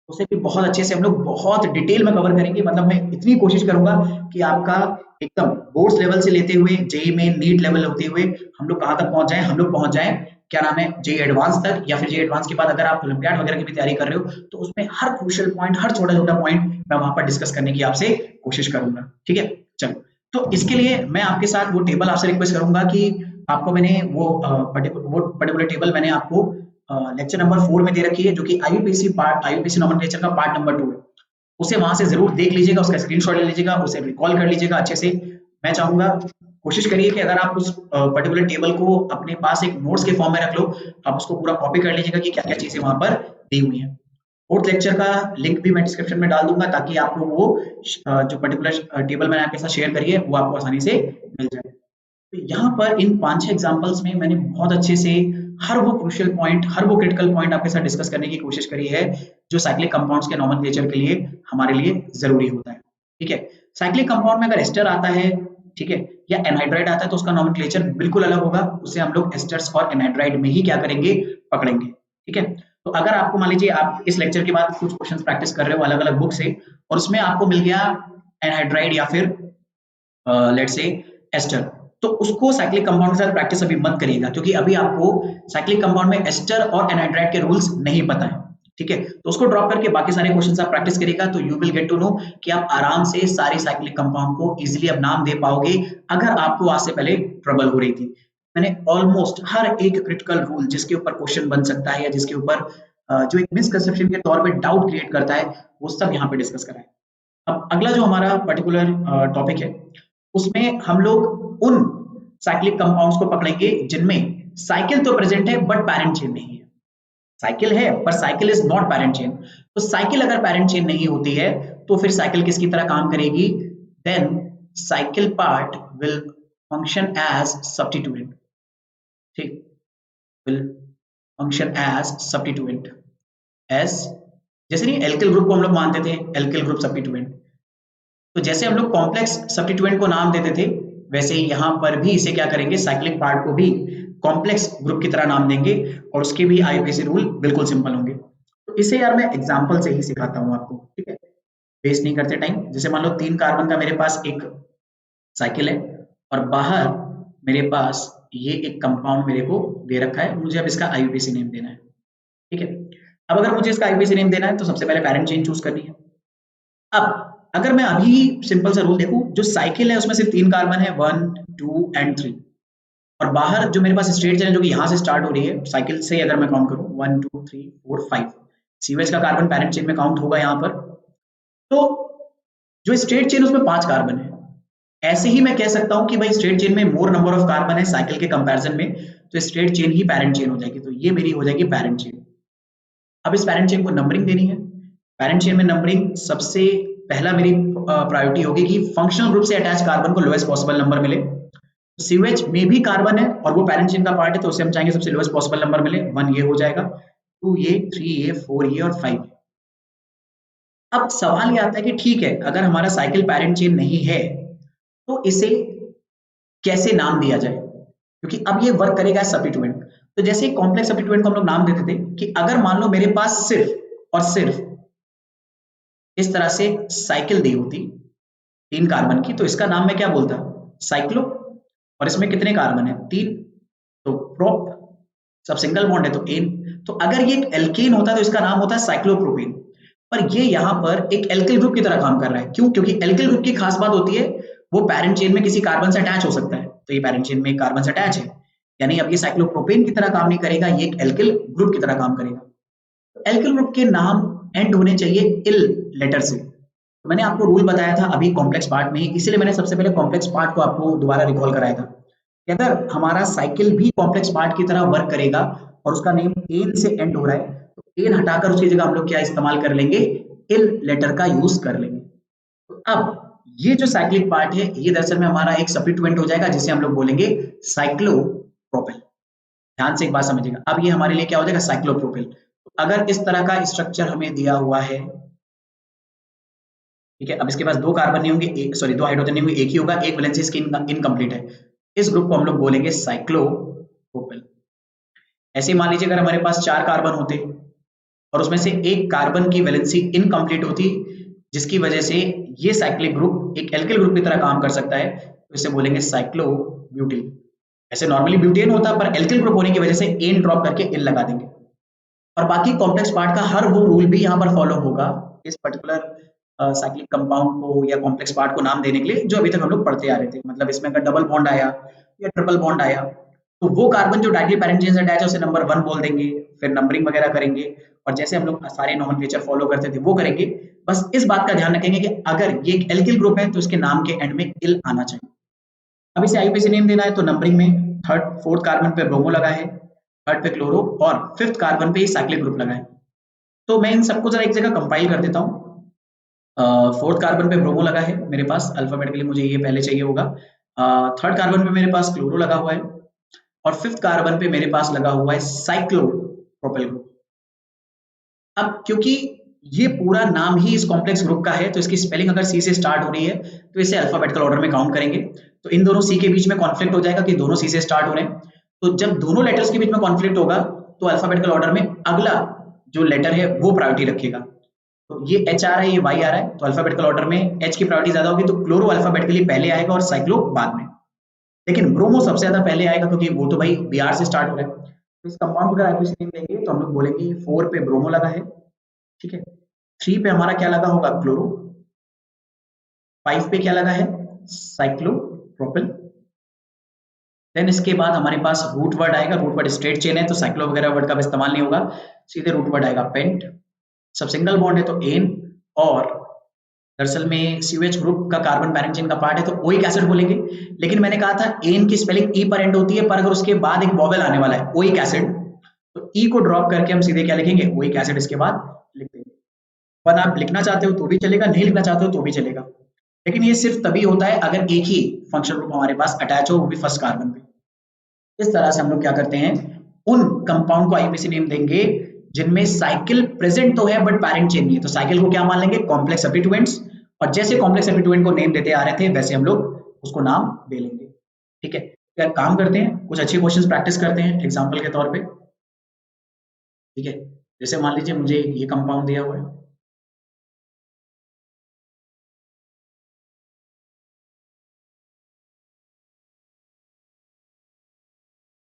उसे भी बहुत अच्छे से हम लोग बहुत डिटेल में कवर करेंगे। मतलब मैं इतनी कोशिश करूंगा कि आपका एकदम बोर्ड्स लेवल से लेते हुए जेई में नीट लेवल होते हुए हम लोग कहाँ तक पहुंच जाए, हम लोग पहुंच जाए क्या नाम है जेई एडवांस तक, या फिर जेई एडवांस के बाद अगर आप ओलंपियाड वगैरह की भी तैयारी कर रहे हो तो उसमें हर क्रूशियल पॉइंट, हर छोटा छोटा पॉइंट मैं वहां पर डिस्कस करने की आपसे कोशिश करूंगा। ठीक है, चलो तो इसके लिए मैं आपके साथ वो टेबल आपसे रिक्वेस्ट करूंगा कि आपको मैंने वो पर्टिकुलर टेबल मैंने आपको लेक्चर नंबर 4 में दे रखी है, जो कि आईयूपीएसी नोमेनक्लेचर का पार्ट नंबर 2 है। उसे वहां से जरूर देख लीजिएगा, उसका स्क्रीनशॉट ले लीजिएगा, उसे रिकॉल कर लीजिएगा अच्छे से। मैं चाहूंगा कोशिश करिए कि अगर आप उस पर्टिकुलर टेबल को अपने पास एक नोट्स के फॉर्म में रख लो, आप उसको पूरा कॉपी कर लीजिएगा कि क्या क्या चीजें वहां पर दी हुई हैं। फोर्थ लेक्चर का लिंक भी मैं डिस्क्रिप्शन में डाल दूंगा ताकि आपको वो जो पर्टिकुलर टेबल मैंने आपके साथ शेयर करी है वो आपको आसानी से मिल जाए। तो यहाँ पर इन 5-6 एग्जांपल्स में मैंने बहुत अच्छे से हर वो क्रूशियल पॉइंट, हर वो क्रिटिकल पॉइंट आपके साथ डिस्कस करने की कोशिश करी है जो साइक्लिक कंपाउंड्स के नोमेनक्लेचर के लिए हमारे लिए जरूरी होता है। ठीक है, साइक्लिक कंपाउंड में अगर एस्टर आता है, ठीक है, या एनहाइड्राइड आता है तो उसका नोमेनक्लेचर बिल्कुल अलग होगा। उसे हम लोग एस्टर्स और एनहाइड्राइड में ही क्या करेंगे, पकड़ेंगे। ठीक है, तो अगर आपको मान लीजिए आप इस लेक्चर के बाद कुछ क्वेश्चंस प्रैक्टिस कर रहे हो अलग अलग बुक से और उसमें आपको मिल गया एनहाइड्राइड या फिर लेट्स से एस्टर, तो उसको साइक्लिक कंपाउंड के साथ प्रैक्टिस अभी मत करिएगा क्योंकि अभी आपको साइक्लिक कंपाउंड में एस्टर और एनहाइड्राइड के रूल्स नहीं पता है। ठीक है, तो उसको ड्रॉप करके बाकी सारे क्वेश्चंस आप प्रैक्टिस करिएगा तो you will get to know कि आप आराम से सारे साइक्लिक कंपाउंड को इजीली अब नाम दे पाओगे अगर आपको आज से पहले ट्रबल हो रही थी। मैंने ऑलमोस्ट हर एक क्रिटिकल रूल जिसके ऊपर क्वेश्चन बन सकता है या जिसके ऊपर जो एक मिसकंसेप्शन के तौर पे डाउट क्रिएट करता है वो सब यहाँ पे डिस्कस करा है। अब अगला जो हमारा पर्टिकुलर टॉपिक है उसमें हम लोग उन साइक्लिक कंपाउंड्स को पकड़ेंगे जिनमें साइकिल तो प्रेजेंट है बट पैरेंट चेन नहीं है। साइकिल है पर cycle is not parent chain. तो साइकिल अगर पैरेंट चेन नहीं होती है तो फिर साइकिल किसकी तरह काम करेगी, then cycle part will function as substituent. ठीक, will function as substituent, as जैसे नहीं एल्किल ग्रुप को हम लोग मानते थे एल्किल ग्रुप सब्स्टिट्यूएंट, तो जैसे हम लोग कॉम्प्लेक्स सब्स्टिट्यूएंट को नाम देते थे वैसे ही यहाँ पर भी इसे क्या करेंगे, साइक्लिक पार्ट को भी कॉम्प्लेक्स ग्रुप की तरह नाम देंगे और उसके भी आईयूपीएसी रूल बिल्कुल सिंपल होंगे। तो इसे यार मैं एग्जांपल से ही सिखाता हूँ आपको। ठीक है, वेस्ट नहीं करते टाइम। जैसे मान लो 3 कार्बन का मेरे पास एक साइकिल है और बाहर मेरे पास ये एक कंपाउंड मेरे को दे रखा है, मुझे अब इसका आईयूपीएसी नेम देना है। ठीक है, अब अगर मुझे इसका आईयूपीएसी नेम देना है तो सबसे पहले पैरेंट चेन चूज करनी है। अब अगर मैं अभी सिंपल सा रूल देखूं, जो साइकिल है उसमें सिर्फ 3 कार्बन है 1 2 एंड 3 और बाहर जो मेरे पास स्ट्रेट चेन है जो कि यहाँ से स्टार्ट हो रही है साइकिल से, अगर मैं काउंट करूं 1 2 3 4 5 सीवेज का कार्बन पैरेंट चेन में काउंट होगा यहाँ पर। तो जो स्ट्रेट चेन उसमें 5 कार्बन है। ऐसे ही मैं कह सकता हूं कि भाई स्ट्रेट चेन में मोर नंबर ऑफ कार्बन है साइकिल के कंपैरिजन में, तो स्ट्रेट चेन ही पैरेंट चेन हो जाएगी। तो ये मेरी हो जाएगी पैरेंट चेन। अब इस पैरेंट चेन को नंबरिंग देनी है। पैरेंट चेन में नंबरिंग सबसे पहला मेरी प्रायोरिटी होगी कि फंक्शनल ग्रुप से अटैच कार्बन को लोएस्ट पॉसिबल नंबर मिले। सीवेज में भी कार्बन है और वो पैरेंट चेन का पार्ट है तो उसे हम चाहेंगे सबसे लोएस्ट पॉसिबल नंबर मिले। 1 ये हो जाएगा, 2 ये, 3 ये, 4 ये और 5। अब सवाल ये आता है कि ठीक है अगर हमारा साइकिल पैरेंट चेन नहीं है तो इसे कैसे नाम दिया जाए, क्योंकि अब ये वर्क करेगा सब्स्टिट्यूएंट। तो जैसे कॉम्प्लेक्स सब्स्टिट्यूएंट को हम लोग नाम देते थे कि अगर मान लो मेरे पास सिर्फ और सिर्फ इस तरह से साइकिल दी होती 3 कार्बन की तो इसका नाम मैं क्या बोलता, साइक्लो। और इसमें कितने कार्बन है 3, तो प्रोप, सब सिंगल बॉन्ड है तो एन। तो अगर ये एक एल्केन होता तो इसका नाम होता है साइक्लोप्रोपेन। पर ये यहाँ पर एक एल्किल ग्रुप की तरह काम कर रहा है। क्यों? क्योंकि एल्किल ग्रुप की खास बात होती है वो पैरेंट चेन में किसी कार्बन से अटैच हो सकता है, तो ये पैरेंट चेन में एक कार्बन से अटैच है, यानी अब ये साइक्लोप्रोपेन की तरह काम नहीं करेगा, ये एक एल्किल ग्रुप की तरह काम करेगा। तो एल्किल ग्रुप के नाम एंड होने चाहिए इल लेटर से। तो मैंने आपको रूल बताया था अभी कॉम्प्लेक्स पार्ट में ही, इसीलिए मैंने सबसे पहले कॉम्प्लेक्स पार्ट को आपको दोबारा रिकॉल कराया था कि अगर हमारा साइकिल भी कॉम्प्लेक्स पार्ट की तरह वर्क करेगा और उसका नेम एन से एंड हो रहा है तो एन हटाकर उसकी जगह हम लोग क्या इस्तेमाल कर लेंगे, इल लेटर का यूज कर लेंगे। तो अब ये जो साइक्लिक पार्ट है ये दरअसल में हमारा एक सब्स्टिट्यूएंट हो जाएगा जिसे हम लोग बोलेंगे साइक्लोप्रोपिल। ध्यान से एक बात समझिएगा, अब ये हमारे लिए क्या हो जाएगा, साइक्लोप्रोपिल। तो अगर इस तरह का स्ट्रक्चर हमें दिया हुआ है, ठीक है, अब इसके पास दो कार्बन नहीं होंगे, एक सॉरी दो हाइड्रोजन नहीं होंगे, एक ही होगा, एक वैलेंसी इसकी इनकम्प्लीट है, इस ग्रुप को हम लोग बोलेंगे साइक्लोप्रोपिल। ऐसे मान लीजिए अगर हमारे पास 4 कार्बन होते और उसमें से एक कार्बन की वैलेंसी इनकम्प्लीट होती, जिसकी वजह से ये साइक्लिक ग्रुप एक एल्किल ग्रुप की तरह काम कर सकता है, तो इसे बोलेंगे साइक्लोब्यूटेन। ऐसे नॉर्मली ब्यूटेन होता है, पर एल्किल ग्रुप होने की वजह से एन ड्रॉप करके इन लगा देंगे। और बाकी कॉम्प्लेक्स पार्ट का हर वो रूल भी यहाँ पर फॉलो होगा इस पर्टिकुलर साइक्लिक कंपाउंड को या कॉम्प्लेक्स पार्ट को नाम देने के लिए, जो अभी तक हम लोग पढ़ते आ रहे थे। मतलब इसमें अगर डबल बॉन्ड आया या ट्रिपल बॉन्ड आया, तो वो कार्बन जो डायरेक्टली पैरेंट चेन से अटैच है उसे नंबर 1 बोल देंगे, फिर नंबरिंग वगैरह करेंगे, और जैसे हम लोग सारे नोमेनक्लेचर फॉलो करते थे वो करेंगे। बस इस बात का ध्यान रखेंगे कि अगर ये एक एल्किल ग्रुप है तो इसके नाम के एंड में इल आना चाहिए। अब इसे आईयूपीएसी नेम देना है, तो नंबरिंग में थर्ड फोर्थ कार्बन पे ब्रोमो लगा है, थर्ड पे क्लोरो, और फिफ्थ कार्बन पे साइक्लिक ग्रुप लगा है। तो मैं इन सबको जरा एक जगह कंपाइल कर देता हूँ। फोर्थ कार्बन पे ब्रोमो लगा है मेरे पास, अल्फाबेटिकली मुझे ये पहले चाहिए होगा। थर्ड कार्बन पे मेरे पास क्लोरो लगा हुआ है, और फिफ्थ कार्बन पे मेरे पास लगा हुआ है साइक्लोप्रोपिल ग्रुप। अब क्योंकि ये पूरा नाम ही इस कॉम्प्लेक्स ग्रुप का है, तो इसकी स्पेलिंग अगर सी से स्टार्ट हो रही है तो इसे अल्फाबेटिकल ऑर्डर में काउंट करेंगे। तो इन दोनों सी के बीच में कॉन्फ्लिक्ट हो जाएगा कि दोनों सी से स्टार्ट हो रहे हैं, तो जब दोनों लेटर्स के बीच में कॉन्फ्लिक्ट होगा तो अल्फाबेटिकल ऑर्डर में अगला जो लेटर है वो प्रायोरिटी रखेगा। तो ये एच आ रहा है, ये वाई आ रहा है, तो अल्फाबेटिकल ऑर्डर में एच की प्रायोरिटी ज्यादा होगी, तो क्लोरो अल्फाबेटिकली पहले आएगा और साइक्लो बाद में। लेकिन ब्रोमो सबसे ज्यादा पहले आएगा क्योंकि वो तो भाई बी आर से स्टार्ट हो रहा है। तो इस कंपाउंड को अगर आईयूपीएसी नेम देंगे तो हम लोग बोलेंगे 4 पे ब्रोमो लगा है, ठीक है, 3 पे हमारा क्या लगा होगा, क्लोरो, 5 पे क्या लगा है, साइक्लोप्रोपिल। देन इसके बाद हमारे पास रूट वर्ड आएगा, रूट वर्ड स्ट्रेट चेन है तो साइक्लो वगैरह वर्ड का इस्तेमाल नहीं होगा, सीधे रूट वर्ड आएगा पेंट। सब सिंगल बॉन्ड है तो एन, और दरअसल में सीओएच ग्रुप का कार्बन पैरेंट चेन का पार्ट है तो ओइक एसिड बोलेंगे। लेकिन मैंने कहा था एन की स्पेलिंग ई पर एंड होती है, पर अगर उसके बाद एक वॉवेल आने वाला है ओइक एसिड, तो ई को ड्रॉप करके हम सीधे क्या लिखेंगे, ओइक एसिड इसके बाद लिख देंगे। वन आप लिखना चाहते हो तो भी चलेगा, नहीं लिखना चाहते हो तो भी चलेगा, लेकिन ये सिर्फ तभी होता है अगर एक ही फंक्शनल ग्रुप हमारे पास अटैच हो, वो भी फर्स्ट कार्बन पे। इस तरह से हम लोग क्या करते हैं, उन कंपाउंड को आईयूपीएसी नेम देंगे जिनमें साइकिल प्रेजेंट तो है बट पैरेंट चेन नहीं है, तो साइकिल को क्या मान लेंगे, कॉम्प्लेक्स सब्स्टिट्यूएंट्स, और जैसे कॉम्प्लेक्स सब्स्टिट्यूएंट को नेम देते आ रहे थे वैसे हम लोग उसको नाम दे लेंगे। ठीक है, क्या काम करते हैं, कुछ अच्छे क्वेश्चंस प्रैक्टिस करते हैं एग्जांपल के तौर पे। ठीक है, जैसे मान लीजिए मुझे ये कंपाउंड दिया हुआ है,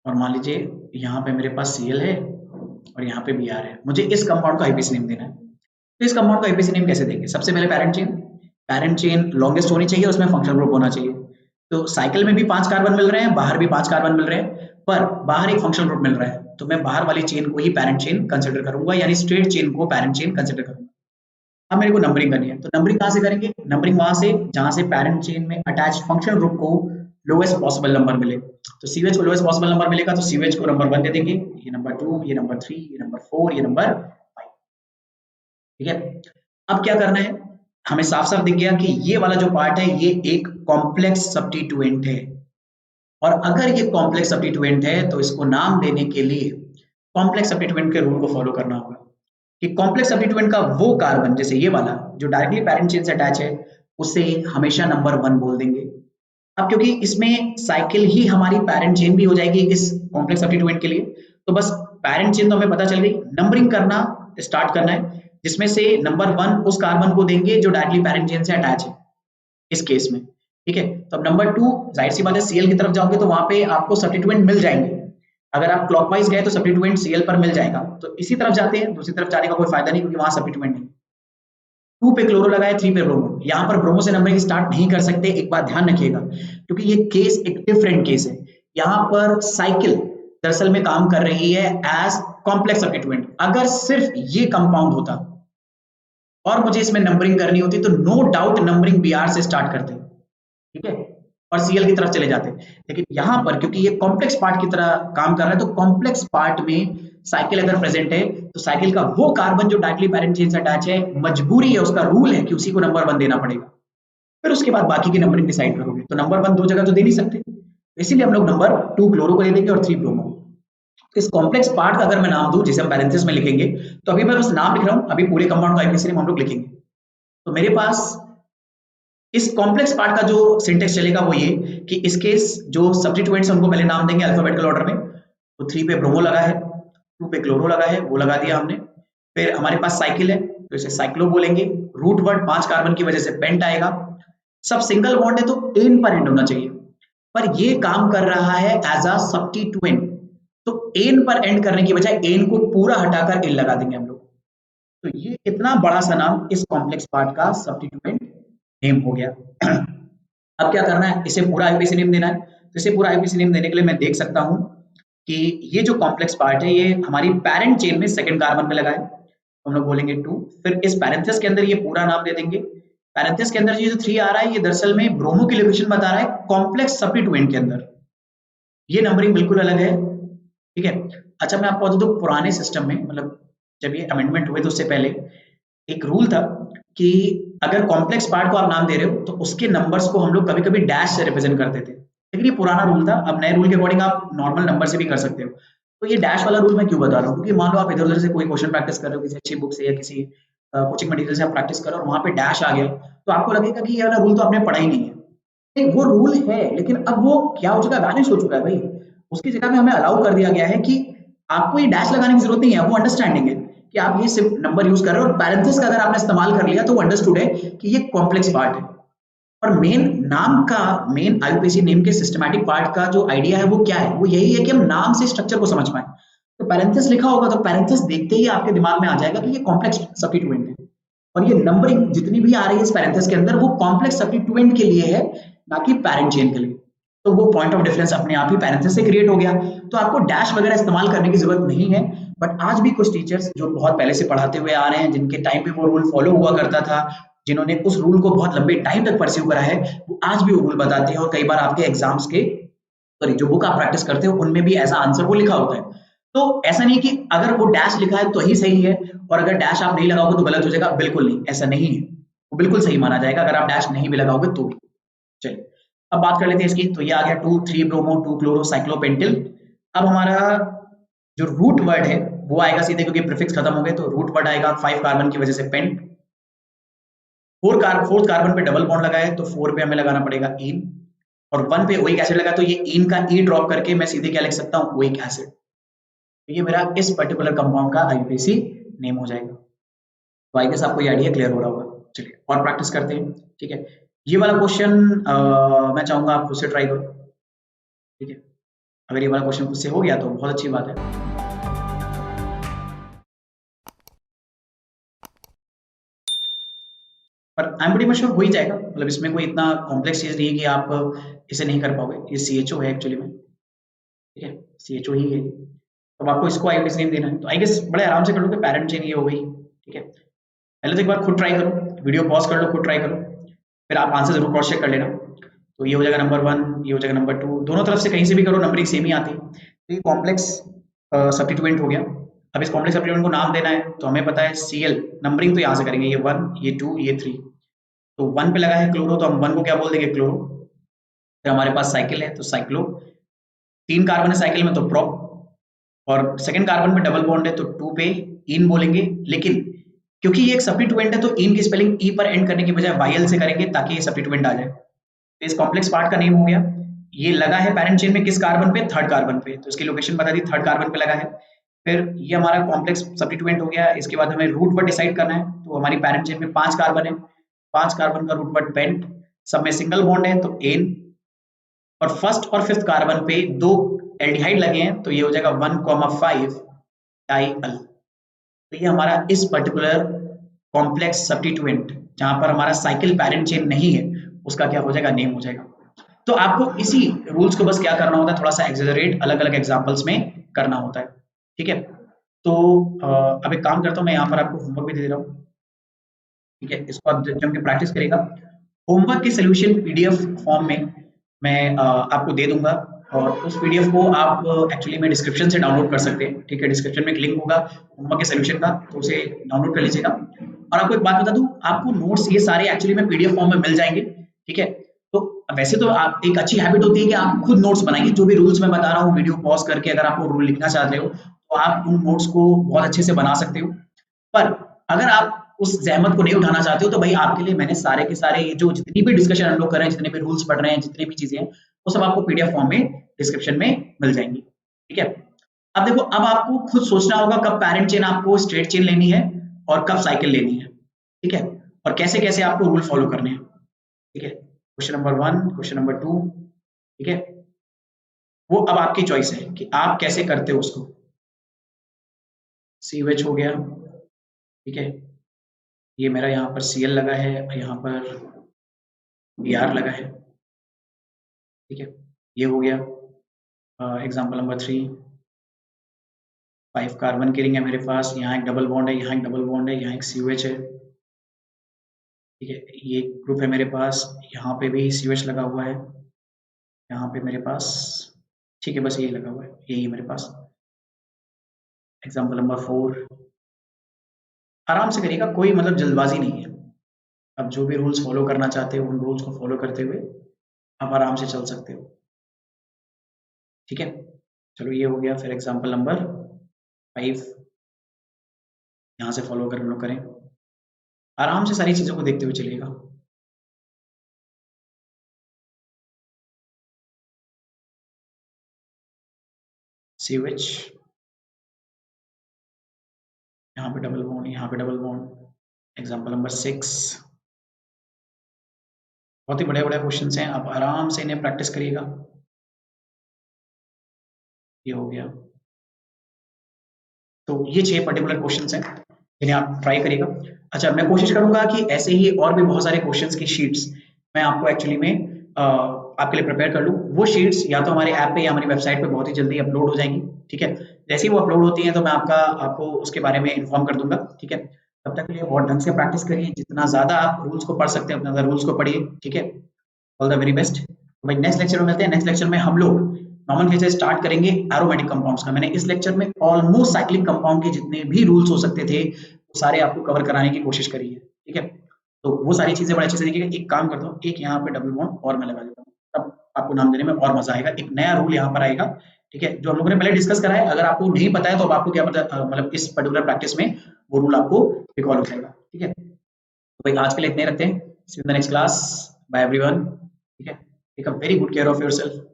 और मान लीजिए यहाँ पे मेरे पास Cl है और यहाँ पे Br है, मुझे इस कंपाउंड का आईयूपीएसी नेम देना है। तो इस कंपाउंड का आईयूपीएसी नेम कैसे देंगे, सबसे पहले पैरेंट चेन लॉन्गेस्ट होनी चाहिए, उसमें फंक्शनल ग्रुप होना चाहिए। तो साइकिल में भी 5 कार्बन मिल रहे हैं, बाहर भी 5 कार्बन मिल रहे हैं, पर बाहर एक फंक्शनल ग्रुप मिल रहा है, तो मैं बाहर वाली चेन को ही पैरेंट चेन कंसिडर करूंगा, यानी स्ट्रेट चेन को पैरेंट चेन कंसिडर करूंगा। अब मेरे को नंबरिंग करनी है, तो नंबरिंग कहाँ से करेंगे, नंबरिंग वहां से जहां से पैरेंट चेन में अटैच फंक्शनल ग्रुप को लोएस्ट पॉसिबल नंबर मिले। तो सीवेच को लोएस्ट पॉसिबल नंबर मिलेगा तो सीवेच को नंबर 1 दे देंगे, ये नंबर 2, ये नंबर 3, ये नंबर 4, ये नंबर 5। ठीक है, अब क्या करना है, हमें साफ साफ दिख गया कि ये वाला जो पार्ट है ये एक कॉम्प्लेक्स सब्स्टिट्यूएंट है, और अगर ये कॉम्प्लेक्स सब्स्टिट्यूएंट है तो इसको नाम देने के लिए कॉम्प्लेक्स सब्स्टिट्यूएंट के रूल को फॉलो करना होगा कि कॉम्प्लेक्स सब्स्टिट्यूएंट का वो कार्बन, जैसे ये वाला जो डायरेक्टली पैरेंट चेन से अटैच है, उसे हमेशा नंबर 1 बोल देंगे। अब क्योंकि इसमें साइकिल ही हमारी पैरेंट चेन भी हो जाएगी इस कॉम्प्लेक्स सब्स्टिट्यूएंट के लिए, तो बस पैरेंट चेन तो हमें पता चल गई, नंबरिंग करना स्टार्ट करना है, जिसमें से नंबर 1 उस कार्बन को देंगे जो डायरेक्टली पैरेंट चेन से अटैच है इस केस में। ठीक है, तो अब नंबर 2, जाहिर सी बात है Cl की तरफ जाओगे तो वहां पे आपको सब्स्टिट्यूएंट मिल जाएंगे, अगर आप क्लॉकवाइज गए तो सब्स्टिट्यूएंट Cl पर मिल जाएगा, तो इसी तरफ जाते हैं, दूसरी तरफ जाने का कोई फायदा नहीं क्योंकि वहां सब्स्टिट्यूएंट नहीं। 2 पे क्लोरो लगा है, 3 पे ब्रोमो, यहाँ पर ब्रोमो से नंबरिंग स्टार्ट नहीं कर सकते, एक बात ध्यान रखिएगा, क्योंकि ये केस एक डिफरेंट केस है। यहाँ पर साइकिल दरअसल में काम कर रही है एज कॉम्प्लेक्स सब्स्टिट्यूएंट। अगर सिर्फ ये कंपाउंड होता और मुझे इसमें नंबरिंग करनी होती तो नो डाउट नंबरिंग Br से स्टार्ट करते, ठीक है, और Cl की तरफ चले जाते। लेकिन यहाँ पर क्योंकि ये कॉम्प्लेक्स पार्ट की तरह काम कर रहा है, तो कॉम्प्लेक्स पार्ट में साइकिल अगर प्रेजेंट है तो साइकिल का वो कार्बन जो डायरेक्टली पैरेंट चेन से अटैच है, मजबूरी है, उसका रूल है कि उसी को नंबर 1 देना पड़ेगा। फिर उसके बाद बाकी की नंबरिंग डिसाइड करोगे। तो नंबर 1 दो जगह तो दे नहीं सकते, इसीलिए हम लोग नंबर 2 क्लोरो को दे देंगे और 3 ब्रोमो। इस कॉम्प्लेक्स पार्ट का अगर मैं नाम दूं जिसे हम पैरेंथेसिस में लिखेंगे, तो अभी मैं बस नाम लिख रहा हूं, अभी पूरे कंपाउंड का आईपीसी नेम हम लोग लिखेंगे। तो मेरे पास इस कॉम्प्लेक्स पार्ट का जो सिंटेक्स चलेगा वो ये कि इसके जो सब्स्टिट्यूएंट्स उनको पहले नाम देंगे अल्फाबेटिकल ऑर्डर में। तो 3 पे ब्रोमो लगा है, 2 पे क्लोरो लगा है, वो लगा दिया हमने। फिर हमारे पास साइकिल है तो इसे साइक्लो बोलेंगे। रूट वर्ड 5 कार्बन की वजह से पेंट आएगा। सब सिंगल बॉन्ड है तो एन पर एंड होना चाहिए, पर ये काम कर रहा है एज अ सब्स्टिट्यूएंट, तो एन पर एंड करने की बजाय एन को पूरा हटाकर एन लगा देंगे हम लोग। तो ये इतना बड़ा सा नाम इस कॉम्प्लेक्स पार्ट का सब्स्टिट्यूएंट नेम हो गया। अब क्या करना है, इसे पूरा आईपीसी नेम देना है। तो इसे पूरा आईपीसी नेम देने के लिए मैं देख सकता हूं कि ये जो कॉम्प्लेक्स पार्ट है ये हमारी पैरेंट चेन में सेकंड कार्बन पे लगा है, तो हम लोग बोलेंगे 2। फिर इस पैरेंथेसिस के अंदर ये पूरा नाम दे देंगे। पैरेंथेसिस के अंदर ये जो 3 आ रहा है ये दरअसल में ब्रोमो की लोकेशन बता रहा है कॉम्प्लेक्स सब्स्टिट्यूएंट के अंदर। ये नंबरिंग बिल्कुल अलग है, ठीक है। अच्छा मैं आपको बता दूं, पुराने सिस्टम में मतलब जब ये अमेंडमेंट हुए तो उससे पहले एक रूल था कि अगर कॉम्प्लेक्स पार्ट को आप नाम दे रहे हो तो उसके नंबर्स को हम लोग कभी-कभी डैश से रिप्रेजेंट करते थे, लेकिन ये पुराना रूल था। अब नए रूल के अकॉर्डिंग आप नॉर्मल नंबर से भी कर सकते हो। तो ये डैश वाला रूल मैं क्यों बता रहा हूँ, क्योंकि मान लो आप इधर-उधर से कोई क्वेश्चन प्रैक्टिस कर रहे हो किसी अच्छी बुक से या किसी कोचिंग मटेरियल से आप प्रैक्टिस कर रहे हो और वहां पे डैश आ गया, तो आपको लगेगा कि ये वाला रूल तो आपने पढ़ा ही नहीं है। नहीं, वो रूल है, लेकिन अब वो क्या हो चुका है, वैनिश हो चुका है भाई। उसकी जगह में हमें अलाउ कर दिया गया है कि आपको ये डैश लगाने की जरूरत नहीं है, वो अंडरस्टैंडिंग है कि आप ये सिर्फ नंबर यूज कर रहे हो। और पैरेंथेसिस का अगर आपने इस्तेमाल कर लिया तो वो अंडरस्टूड है कि ये कॉम्प्लेक्स पार्ट है। और मेन नाम का, मेन आईयूपीएसी नेम के सिस्टमैटिक पार्ट का जो आइडिया है वो क्या है, वो यही है कि हम नाम से स्ट्रक्चर को समझ पाए। तो पैरेंथेसिस लिखा होगा तो पैरेंथेसिस देखते ही आपके दिमाग में आ जाएगा कि ये कॉम्प्लेक्स सब्स्टिट्यूएंट है। और ये नंबरिंग जितनी भी आ रही है इस पैरेंथेसिस के अंदर वो कॉम्प्लेक्स सब्स्टिट्यूएंट के लिए है, ना कि पैरेंट चेन के लिए। तो वो पॉइंट ऑफ डिफरेंस अपने आप ही पैरेंथेसिस से क्रिएट हो गया। तो आपको डैश वगैरह इस्तेमाल करने की जरूरत नहीं है। बट आज भी कुछ टीचर्स जो बहुत पहले से पढ़ाते हुए आ रहे हैं, जिनके टाइम पे वो रूल फॉलो हुआ करता था, जिन्होंने उस रूल को बहुत लंबे टाइम तक परस्यू करा है, वो आज भी वो रूल बताते हैं। और कई बार आपके एग्जाम्स के जो बुक आप प्रैक्टिस करते हो उनमें भी ऐसा आंसर वो लिखा होता है। तो ऐसा नहीं कि अगर वो डैश लिखा है तो ही सही है और अगर डैश आप नहीं लगाओगे तो गलत हो जाएगा, बिल्कुल नहीं, ऐसा नहीं है। वो बिल्कुल सही माना जाएगा अगर आप डैश नहीं भी लगाओगे तो भी। चलिए अब बात कर लेते हैं इसकी। तो ये आ गया 2 3 ब्रोमो 2 क्लोरो साइक्लोपेंटिल। अब हमारा जो रूट वर्ड है वो आएगा सीधे, क्योंकि प्रीफिक्स खत्म हो गए तो रूट वर्ड आएगा 5 कार्बन की वजह से पेंट। 4th कार्बन पे डबल बॉन्ड लगा है तो 4 पे हमें लगाना पड़ेगा इन, और 1 पे ओइक एसिड लगा तो ये इन का ई ड्रॉप करके मैं सीधे क्या लिख सकता हूँ, ओइक एसिड। तो ये मेरा इस पर्टिकुलर कंपाउंड का आईयूपीएसी नेम हो जाएगा। तो आई गेस आपको ये आइडिया क्लियर हो रहा होगा। चलिए और प्रैक्टिस करते हैं, ठीक है। ये वाला क्वेश्चन मैं चाहूंगा आप खुद से ट्राई करो, ठीक है। अगर ये वाला क्वेश्चन खुद से हो गया तो बहुत अच्छी बात है। पर I am pretty much sure हो ही जाएगा, मतलब इसमें कोई इतना कॉम्प्लेक्स चीज नहीं है कि आप इसे नहीं कर पाओगे। ये CHO है एक्चुअली में, ठीक है, CHO ही है। तो आपको इसको आईयूपीएसी नेम देना है तो आई गेस बड़े आराम से कर लोगे। पैरेंट चेन ये हो गई, ठीक है। पहले तो एक बार खुद ट्राई करो, वीडियो पॉज कर लो, खुद ट्राई करो, फिर आप आंसर जरूर क्रॉस चेक कर लेना। तो ये हो जाएगा नंबर 1, ये हो जाएगा नंबर 2, दोनों तरफ से कहीं से भी करो नंबरिंग सेम ही आती है। तो ये कॉम्प्लेक्स सब्स्टिट्यूएंट हो गया। अब इस कॉम्प्लेक्स सब्स्टिट्यूएंट को नाम देना है तो हमें पता है Cl, नंबरिंग तो यहाँ से करेंगे, ये 1 ये 2 ये 3। तो 1 पे लगा है क्लोरो तो हम 1 को क्या बोल देंगे, क्लोरो। फिर हमारे पास साइकिल है तो साइक्लो, 3 कार्बन है साइकिल में तो प्रोप, और सेकंड कार्बन पे डबल बॉन्ड है तो 2 पे इन बोलेंगे। लेकिन क्योंकि ये एक सब्स्टिट्यूएंट है तो इन की स्पेलिंग ई पर एंड करने की बजाय वायल से करेंगे ताकि ये सब्स्टिट्यूएंट आ जाए। तो इस कॉम्प्लेक्स पार्ट का नेम हो गया। ये लगा है पैरेंट चेन में किस कार्बन पे, 3rd कार्बन पे, तो इसकी लोकेशन बता दी 3rd कार्बन पे लगा है। फिर ये हमारा कॉम्प्लेक्स सब्स्टिट्यूएंट हो गया। इसके बाद हमें रूट वर्ड डिसाइड करना है। तो हमारी पैरेंट चेन में 5 कार्बन है, 5 कार्बन का रूट वर्ड पेंट, सब में सिंगल बॉन्ड है तो एन, और 1st और 5th कार्बन पे 2 एल्डिहाइड लगे हैं तो ये हो जाएगा 1,5 डाइअल। तो ये हमारा इस पर्टिकुलर कॉम्प्लेक्स सब्स्टिट्यूएंट जहां पर हमारा साइकिल पैरेंट चेन नहीं है उसका क्या हो जाएगा, नेम हो जाएगा। तो आपको इसी रूल्स को बस क्या करना होता है, थोड़ा सा एक्सेलरेट अलग अलग एग्जांपल्स में करना होता है, ठीक है। तो अब एक काम करता हूं, मैं यहाँ पर आपको होमवर्क भी दे रहा हूँ, ठीक है। इसको आप जम के प्रैक्टिस करेगा। होमवर्क के सोल्यूशन PDF फॉर्म में मैं आपको दे दूंगा, और उस PDF को आप एक्चुअली में डिस्क्रिप्शन से डाउनलोड कर सकते हैं, ठीक है। डिस्क्रिप्शन में एक लिंक होगा होमवर्क के सोल्यूशन का, तो उसे डाउनलोड कर लीजिएगा। और आपको एक बात बता दूं, आपको नोट्स ये सारे एक्चुअली में PDF फॉर्म में मिल जाएंगे। ठीक है। तो वैसे तो आप एक अच्छी हैबिट होती है कि आप खुद नोट्स बनाइए, जो भी रूल्स मैं बता रहा हूँ वीडियो पॉज करके अगर आप वो रूल लिखना चाहते हो तो आप उन नोट्स को बहुत अच्छे से बना सकते हो। पर अगर आप उस ज़हमत को नहीं उठाना चाहते हो तो भाई आपके लिए मैंने सारे के सारे जो जितनी भी डिस्कशन हम लोग कर रहे हैं, जितने भी रूल्स पढ़ रहे हैं, जितनी भी चीजें हैं, वो सब आपको पीडीएफ फॉर्म में डिस्क्रिप्शन में मिल जाएंगी। ठीक है। अब देखो, अब आपको खुद सोचना होगा कब पैरेंट चेन आपको स्ट्रेट चेन लेनी है और कब साइकिल लेनी है। ठीक है। और कैसे कैसे आपको रूल फॉलो करने हैं। ठीक है। क्वेश्चन नंबर 1, क्वेश्चन नंबर 2, ठीक है, वो अब आपकी चॉइस है कि आप कैसे करते हो उसको। सीवेच हो गया। ठीक है। ये मेरा यहाँ पर सीएल लगा है, यहाँ पर बीआर लगा है। ठीक है। ये हो गया एग्जाम्पल नंबर 3। 5 कार्बन की रिंग है मेरे पास, यहाँ एक डबल बॉन्ड है, यहाँ एक डबल बॉन्ड है, यहाँ एक सीओएच है। ठीक है। ये ग्रुप है मेरे पास, यहाँ पे भी सीओएच लगा हुआ है, यहाँ पे मेरे पास, ठीक है, बस यही लगा हुआ है, यही है मेरे पास। Example number 4। आराम से करिएगा, कोई मतलब जल्दबाजी नहीं है। अब जो भी रूल्स फॉलो करना चाहते हो उन रूल्स को फॉलो करते हुए आप आराम से चल सकते हो। ठीक है। चलो ये हो गया। फिर एग्जाम्पल नंबर 5, यहाँ से फॉलो कर हम लोग करें। आराम से सारी चीजों को देखते हुए चलिएगा। सीवेच, यहाँ पे डबल बॉन्ड, यहाँ पे डबल बॉन्ड। Example number 6। बहुत ही बड़े बड़े क्वेश्चन हैं, आप आराम से इन्हें प्रैक्टिस करिएगा। ये हो गया। तो ये 6 पर्टिकुलर क्वेश्चंस हैं जिन्हें आप ट्राई करिएगा। अच्छा, मैं कोशिश करूंगा कि ऐसे ही और भी बहुत सारे क्वेश्चंस की शीट्स मैं आपको एक्चुअली में आपके लिए प्रिपेयर कर लूँ। वो शीट्स या तो हमारे ऐप पे या हमारी वेबसाइट पे बहुत ही जल्दी अपलोड हो जाएंगी। ठीक है। जैसे ही वो अपलोड होती हैं तो मैं आपको उसके बारे में इन्फॉर्म कर दूंगा। ठीक है। तब तक के लिए बहुत ढंग से प्रैक्टिस करिए, जितना ज्यादा आप रूल्स को पढ़ सकते हैं उतना ज्यादा रूल्स को पढ़िए। ठीक है। All the very best. तो भाई नेक्स्ट लेक्चर में मिलते हैं। नेक्स्ट लेक्चर में हम लोग नॉर्मल फेज से स्टार्ट करेंगे एरोमेटिक कंपाउंड्स का। मैंने इस लेक्चर में ऑलमोस्ट साइक्लिक कंपाउंड के जितने भी रूल्स हो सकते थे वो सारे आपको कवर कराने की कोशिश करी है। ठीक है। तो वो सारी चीजें बड़े अच्छे से देखिएगा। एक काम करता हूँ, एक यहाँ पे डबल बॉन्ड और मैं लगा देता हूँ, तब आपको नाम देने में और मजा आएगा। एक नया रूल यहाँ पर आएगा। ठीक है। जो हम लोगों ने पहले डिस्कस करा है, अगर आपको नहीं पता है तो अब आपको क्या पता, मतलब इस पर्टिकुलर प्रैक्टिस में वो रूल आपको रिकॉल हो जाएगा। ठीक है। तो भाई आज के लिए इतने रखते हैं। See you in the next class. Bye everyone. ठीक है। Take a very good care of yourself.